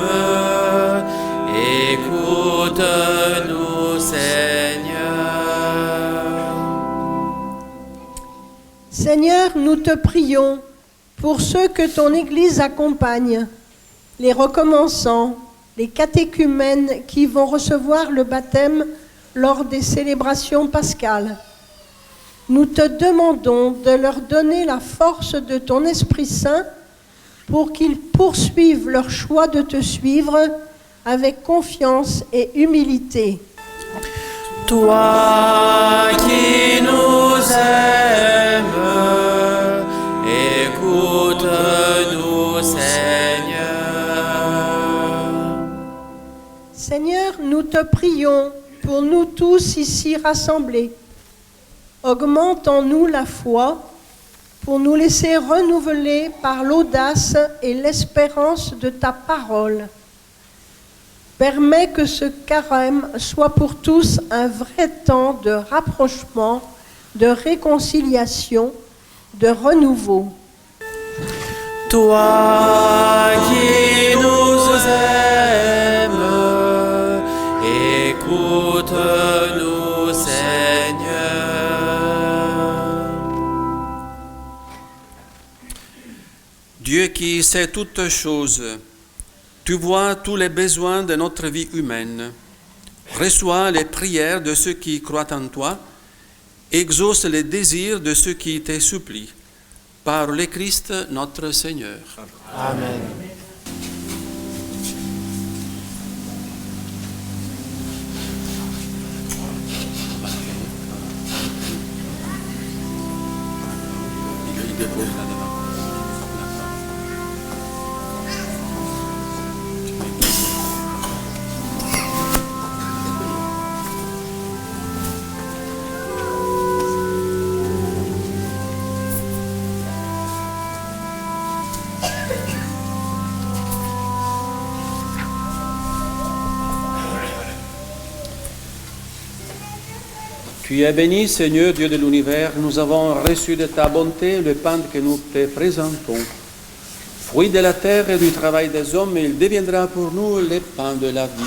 écoute-nous, Seigneur.
Seigneur, nous te prions pour ceux que ton Église accompagne, les recommençants, les catéchumènes qui vont recevoir le baptême lors des célébrations pascales. Nous te demandons de leur donner la force de ton Esprit Saint pour qu'ils poursuivent leur choix de te suivre avec confiance et humilité.
Toi qui nous aimes, écoute-nous, Seigneur.
Seigneur, nous te prions pour nous tous ici rassemblés. Augmente en nous la foi pour nous laisser renouveler par l'audace et l'espérance de ta parole. Permets que ce carême soit pour tous un vrai temps de rapprochement, de réconciliation, de renouveau.
Toi qui nous aimes, écoute-nous, Seigneur.
Dieu qui sait toutes choses, tu vois tous les besoins de notre vie humaine. Reçois les prières de ceux qui croient en toi, exauce les désirs de ceux qui te supplient. Par le Christ notre Seigneur.
Amen.
Tu es béni, Seigneur, Dieu de l'univers. Nous avons reçu de ta bonté le pain que nous te présentons. Fruit de la terre et du travail des hommes, il deviendra pour nous le pain de la vie.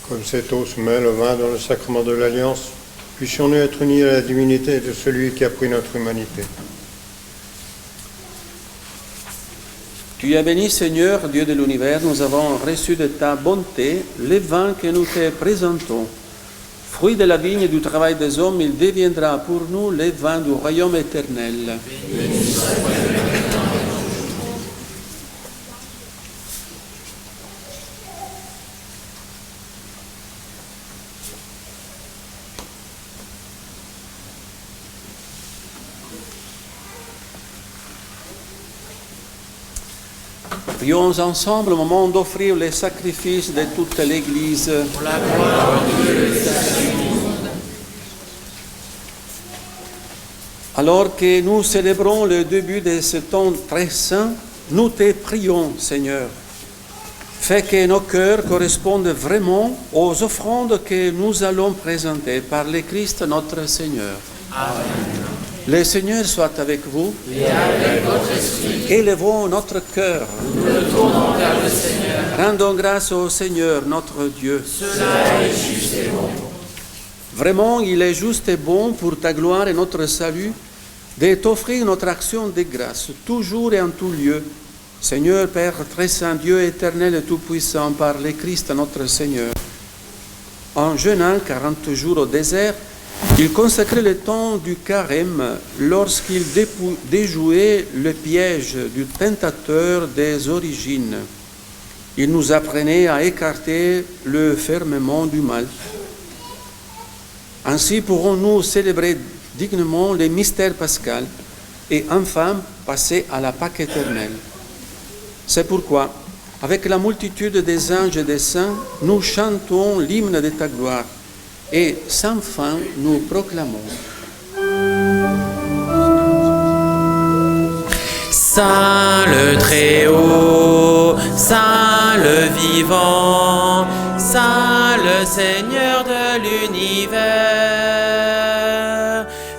Comme cette eau se mêle au vin dans le sacrement de l'Alliance, puissions-nous être unis à la divinité de celui qui a pris notre humanité.
Tu es béni, Seigneur, Dieu de l'univers. Nous avons reçu de ta bonté le vin que nous te présentons. Fruit de la vigne et du travail des hommes, il deviendra pour nous le vin du royaume éternel. Prions ensemble au moment d'offrir les sacrifices de toute l'Église.
Pour la gloire de Dieu et salut.
Alors que nous célébrons le début de ce temps très saint, nous te prions, Seigneur. Fais que nos cœurs correspondent vraiment aux offrandes que nous allons présenter par le Christ notre Seigneur.
Amen.
Le Seigneur soit avec vous.
Et avec votre esprit.
Élevons notre cœur.
Nous le tournons vers le Seigneur.
Rendons grâce au Seigneur notre Dieu.
Cela est juste et bon.
Vraiment, il est juste et bon pour ta gloire et notre salut de t'offrir notre action de grâce, toujours et en tout lieu. Seigneur, Père très saint, Dieu éternel et tout-puissant, par le Christ notre Seigneur. En jeûnant 40 jours au désert, il consacrait le temps du carême lorsqu'il déjouait le piège du tentateur des origines. Il nous apprenait à écarter le fermement du mal. Ainsi pourrons-nous célébrer dignement les mystères pascal et enfin passer à la Pâque éternelle. C'est pourquoi, avec la multitude des anges et des saints, nous chantons l'hymne de ta gloire et sans fin nous proclamons.
Saint le Très-Haut, Saint le Vivant, Saint le Seigneur de l'univers.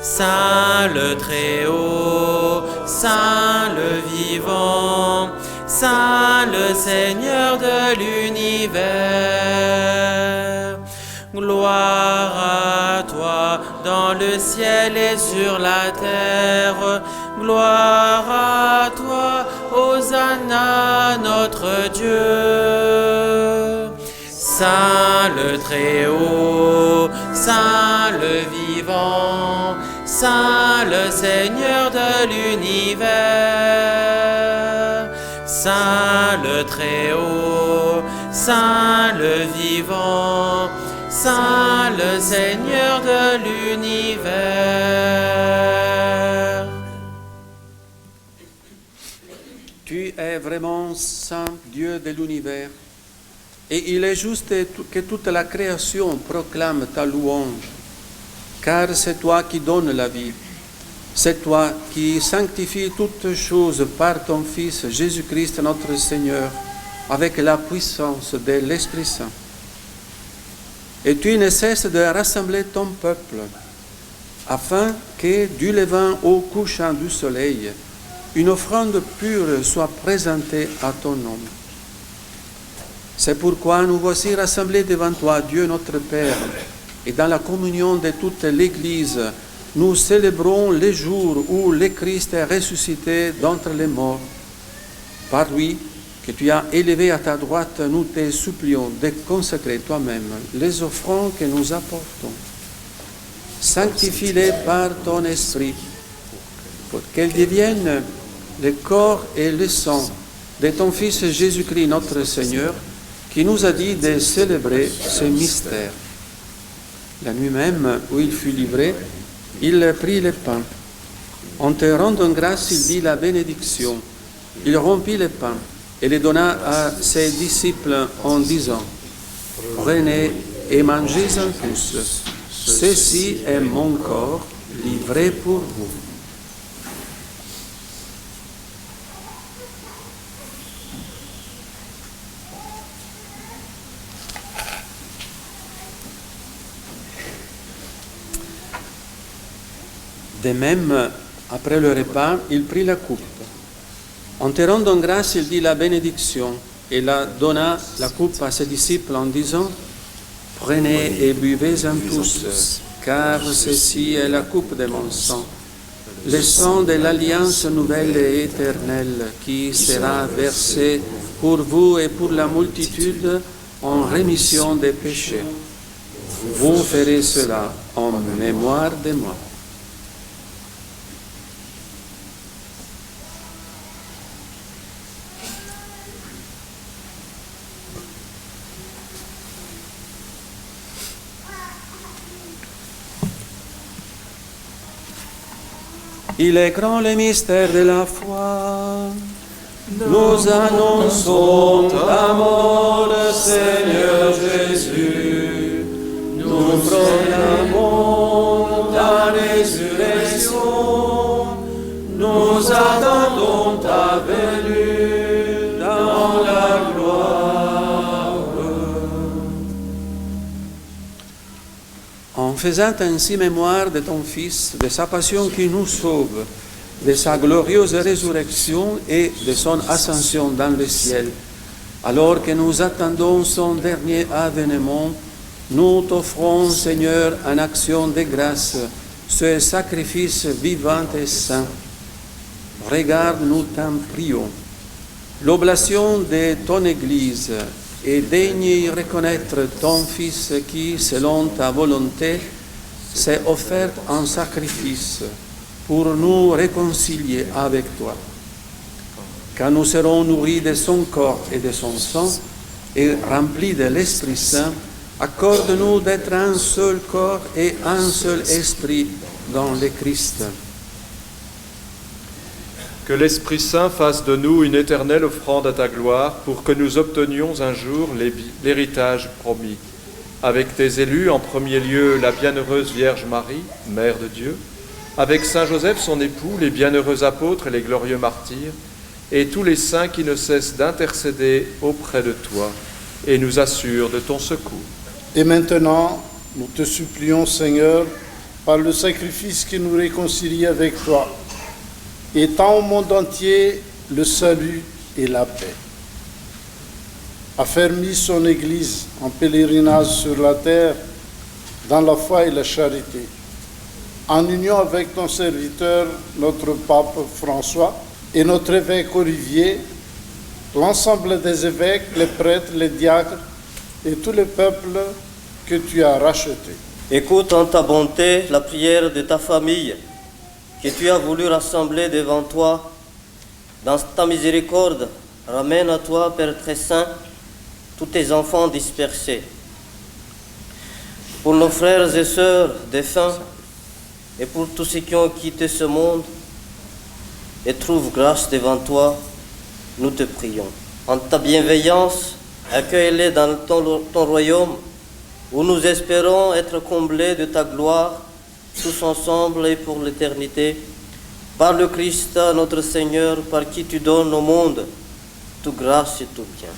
Saint le Très-Haut, Saint le Vivant, Saint le Seigneur de l'univers. Gloire à toi dans le ciel et sur la terre. Gloire à toi, Hosanna, notre Dieu. Saint le Très-Haut, Saint le Vivant, Saint le Seigneur de l'univers. Saint le Très-Haut, Saint le Vivant, Saint le Seigneur de l'univers.
Tu es vraiment Saint Dieu de l'univers, et il est juste que toute la création proclame ta louange, car c'est toi qui donnes la vie, c'est toi qui sanctifies toutes choses par ton Fils Jésus-Christ notre Seigneur, avec la puissance de l'Esprit Saint. Et tu ne cesses de rassembler ton peuple, afin que, du levant au couchant du soleil, une offrande pure soit présentée à ton nom. C'est pourquoi nous voici rassemblés devant toi, Dieu notre Père, et dans la communion de toute l'Église, nous célébrons les jours où le Christ est ressuscité d'entre les morts. Par lui, que tu as élevé à ta droite, nous te supplions de consacrer toi-même les offrandes que nous apportons. Sanctifie-les par ton esprit, pour qu'elles deviennent le corps et le sang de ton Fils Jésus-Christ notre Seigneur, qui nous a dit de célébrer ce mystère. La nuit même où il fut livré, il prit le pain. En te rendant grâce, il dit la bénédiction. Il rompit le pain et le donna à ses disciples en disant: Prenez et mangez-en tous. Ceci est mon corps livré pour vous. De même, après le repas, il prit la coupe. En te rendant grâce, il dit la bénédiction et la donna la coupe à ses disciples en disant: Prenez et buvez-en tous, car ceci est la coupe de mon sang, le sang de l'alliance nouvelle et éternelle qui sera versé pour vous et pour la multitude en rémission des péchés. Vous ferez cela en mémoire de moi. Il est grand le mystère de la foi. Nous annonçons ta mort, Seigneur Jésus. Nous proclamons ta résurrection. Nous attendons ta venue dans la gloire. En faisant ainsi mémoire de ton Fils, de sa passion qui nous sauve, de sa glorieuse résurrection et de son ascension dans le ciel, alors que nous attendons son dernier avènement, nous t'offrons, Seigneur, en action de grâce, ce sacrifice vivant et saint. Regarde, nous t'en prions, l'oblation de ton Église, et daigne y reconnaître ton Fils qui, selon ta volonté, s'est offert en sacrifice pour nous réconcilier avec toi. Quand nous serons nourris de son corps et de son sang et remplis de l'Esprit Saint, accorde-nous d'être un seul corps et un seul esprit dans le Christ.
Que l'Esprit Saint fasse de nous une éternelle offrande à ta gloire pour que nous obtenions un jour l'héritage promis. Avec tes élus, en premier lieu la bienheureuse Vierge Marie, Mère de Dieu, avec Saint Joseph son époux, les bienheureux apôtres et les glorieux martyrs, et tous les saints qui ne cessent d'intercéder auprès de toi et nous assurent de ton secours.
Et maintenant, nous te supplions, Seigneur, par le sacrifice qui nous réconcilie avec toi, étends au monde entier le salut et la paix. Affermis son Église en pèlerinage sur la terre, dans la foi et la charité, en union avec ton serviteur, notre pape François, et notre évêque Olivier, l'ensemble des évêques, les prêtres, les diacres et tout le peuple que tu as racheté.
Écoute en ta bonté la prière de ta famille que tu as voulu rassembler devant toi. Dans ta miséricorde, ramène à toi, Père très saint, tous tes enfants dispersés. Pour nos frères et sœurs défunts et pour tous ceux qui ont quitté ce monde et trouvent grâce devant toi, nous te prions. En ta bienveillance, accueille-les dans ton royaume où nous espérons être comblés de ta gloire, tous ensemble et pour l'éternité, par le Christ, notre Seigneur, par qui tu donnes au monde toute grâce et tout bien.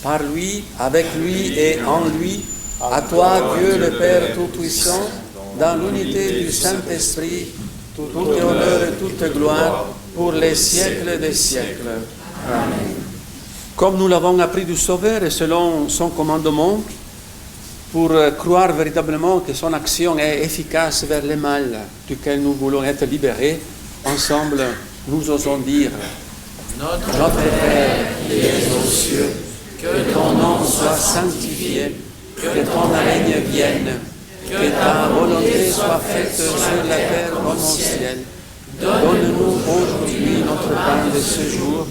Par lui, avec lui et en lui, à toi, Dieu le Père Tout-Puissant, dans l'unité du Saint-Esprit, tout honneur et toute gloire pour les siècles des siècles. Amen. Comme nous l'avons appris du Sauveur et selon son commandement, pour croire véritablement que son action est efficace vers le mal duquel nous voulons être libérés, ensemble, nous osons dire: Notre Père qui es aux cieux, que ton nom soit sanctifié, que ton règne vienne, que ta volonté soit faite sur la terre comme au ciel. Donne-nous aujourd'hui notre pain de ce jour.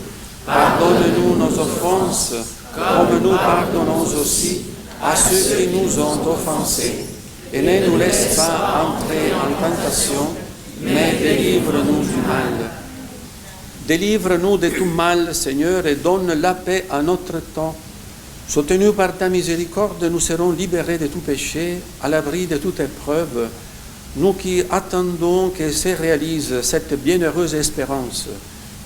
Pardonne-nous nos offenses, comme nous pardonnons aussi à ceux qui nous ont offensés. Et ne nous laisse pas entrer en tentation, mais délivre-nous du mal. Délivre-nous de tout mal, Seigneur, et donne la paix à notre temps. Soutenus par ta miséricorde, nous serons libérés de tout péché, à l'abri de toute épreuve, nous qui attendons que se réalise cette bienheureuse espérance,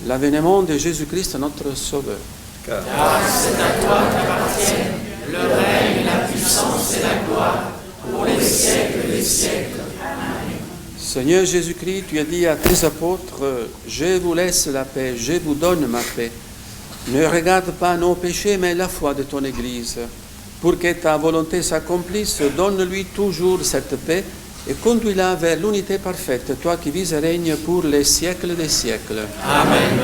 l'avènement de Jésus-Christ, notre Sauveur.
Car c'est à toi qu'appartiennent le règne, la puissance et la gloire, pour les siècles des siècles. Amen.
Seigneur Jésus-Christ, tu as dit à tes apôtres: je vous laisse la paix, je vous donne ma paix. Ne regarde pas nos péchés, mais la foi de ton Église. Pour que ta volonté s'accomplisse, donne-lui toujours cette paix et conduis-la vers l'unité parfaite, toi qui vis et règnes pour les siècles des siècles.
Amen.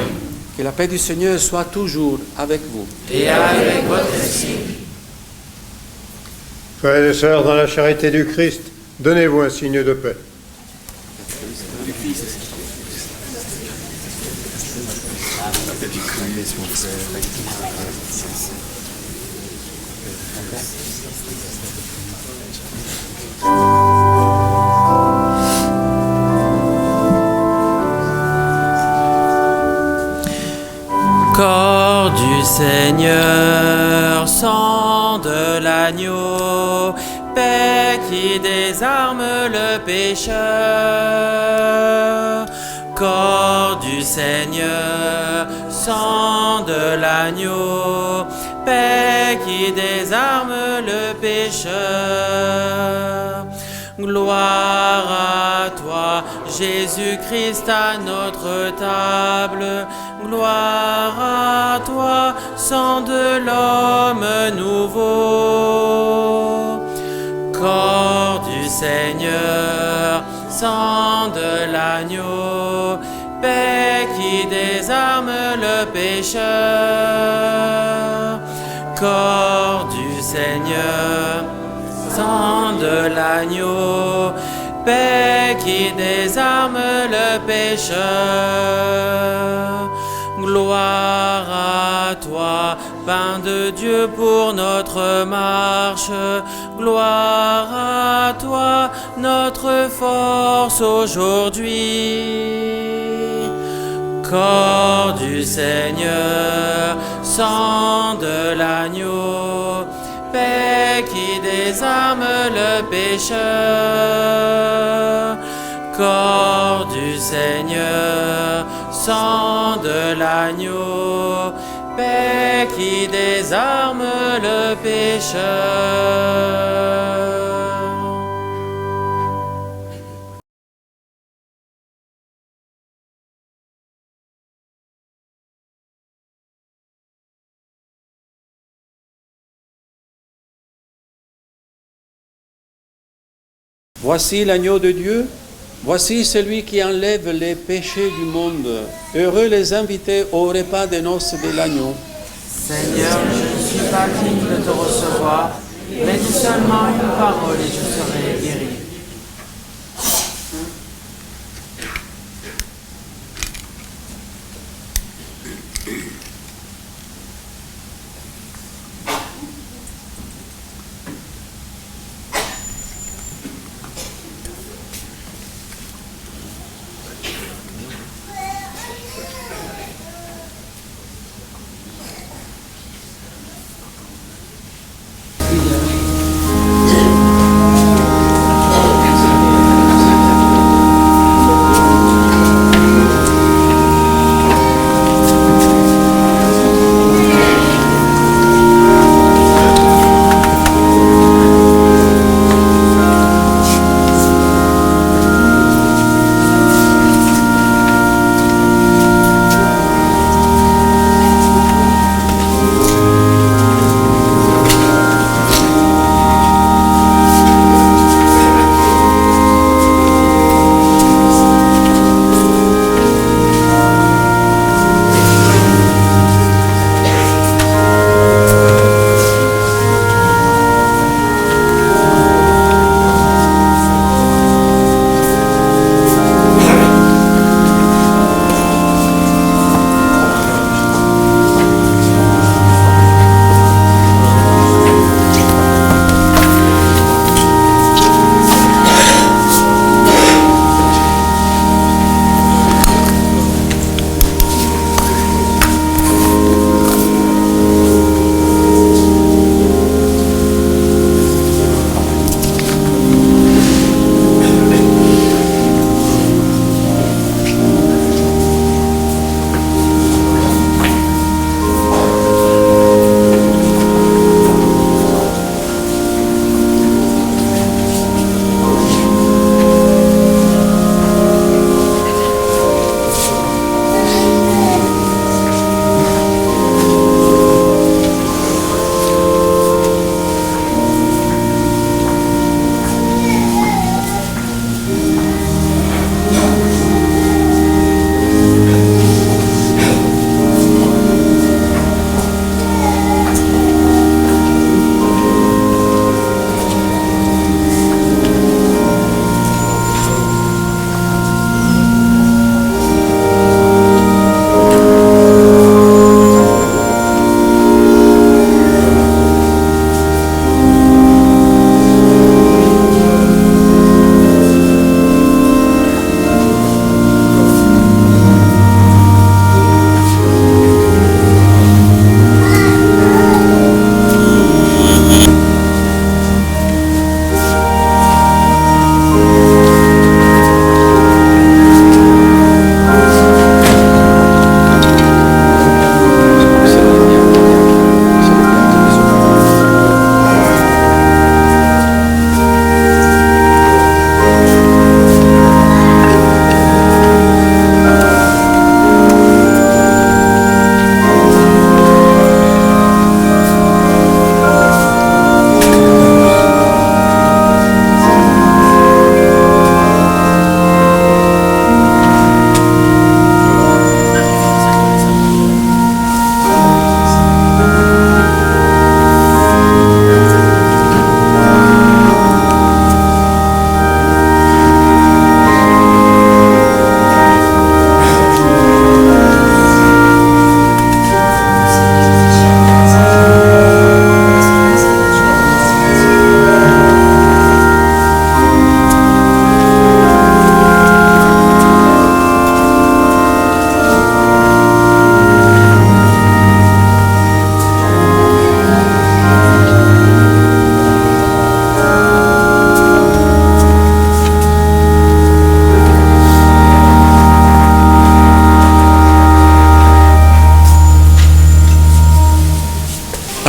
Que la paix du Seigneur soit toujours avec vous.
Et avec votre esprit.
Frères et sœurs, dans la charité du Christ, donnez-vous un signe de paix.
Corps du Seigneur, sang de l'agneau, paix qui désarme le pécheur. Corps du Seigneur, sang de l'agneau, paix qui désarme le pécheur. Gloire à toi, Jésus-Christ, à notre table. Gloire à toi, sang de l'homme nouveau. Corps du Seigneur, sang de l'agneau, paix qui désarme le pécheur. Corps du Seigneur, sang de l'agneau, paix qui désarme le pécheur. Gloire à toi, pain de Dieu pour notre marche. Gloire à toi, notre force aujourd'hui. Corps du Seigneur, sang de l'agneau, paix qui désarme le pécheur. Corps du Seigneur, sang de l'agneau, paix qui désarme le pécheur.
Voici l'agneau de Dieu, voici celui qui enlève les péchés du monde. Heureux les invités au repas des noces de l'agneau.
Seigneur, je ne suis pas digne de te recevoir, mais dis seulement une parole et je serai guéri.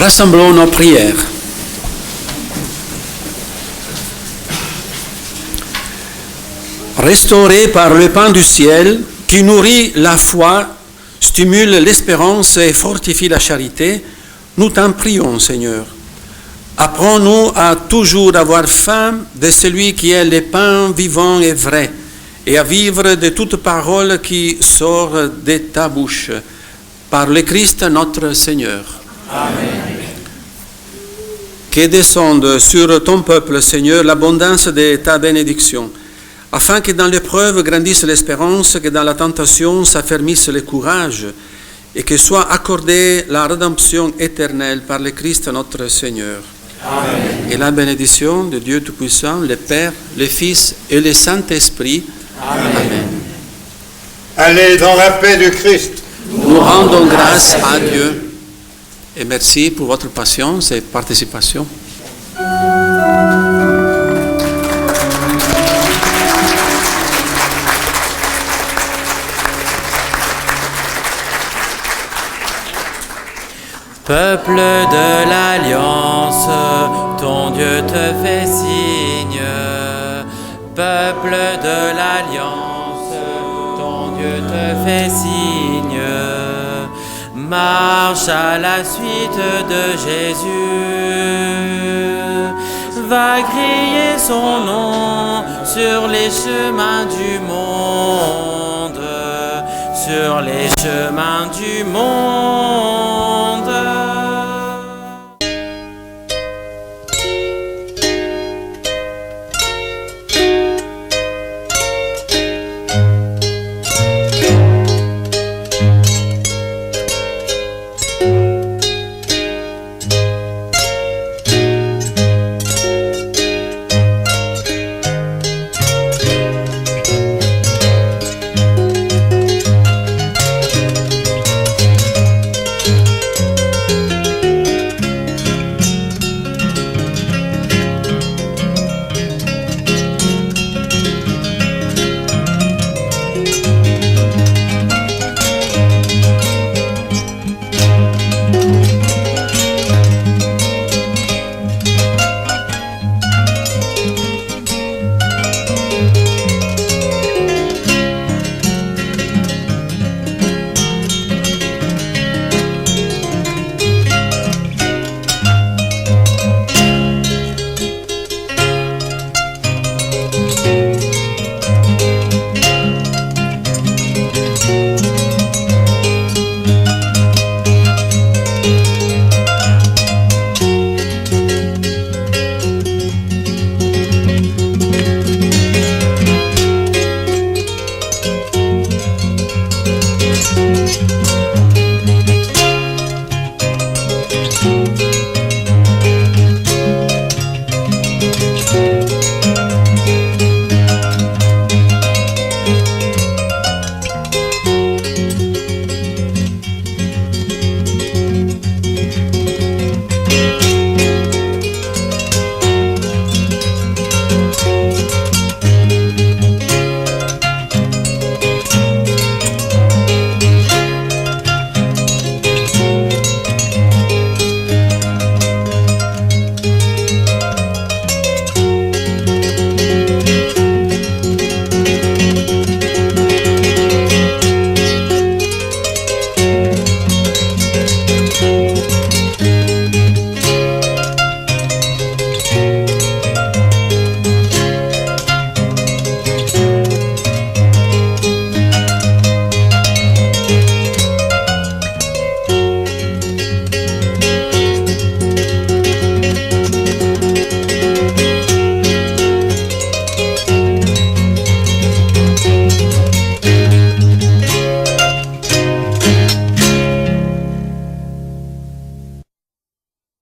Rassemblons nos prières. Restaurés par le pain du ciel, qui nourrit la foi, stimule l'espérance et fortifie la charité, nous t'en prions, Seigneur. Apprends-nous à toujours avoir faim de celui qui est le pain vivant et vrai, et à vivre de toute parole qui sort de ta bouche, par le Christ notre Seigneur.
Amen.
Que descende sur ton peuple, Seigneur, l'abondance de ta bénédiction, afin que dans l'épreuve grandisse l'espérance, que dans la tentation s'affermisse le courage, et que soit accordée la rédemption éternelle par le Christ notre Seigneur.
Amen.
Et la bénédiction de Dieu Tout-Puissant, le Père, le Fils et le Saint-Esprit. Amen.
Allez dans la paix du Christ.
Nous rendons grâce à Dieu et merci pour votre patience et participation.
Peuple de l'Alliance, ton Dieu te fait signe. Peuple de l'Alliance, ton Dieu te fait signe. Marche à la suite de Jésus. Va crier son nom sur les chemins du monde. Sur les chemins du monde.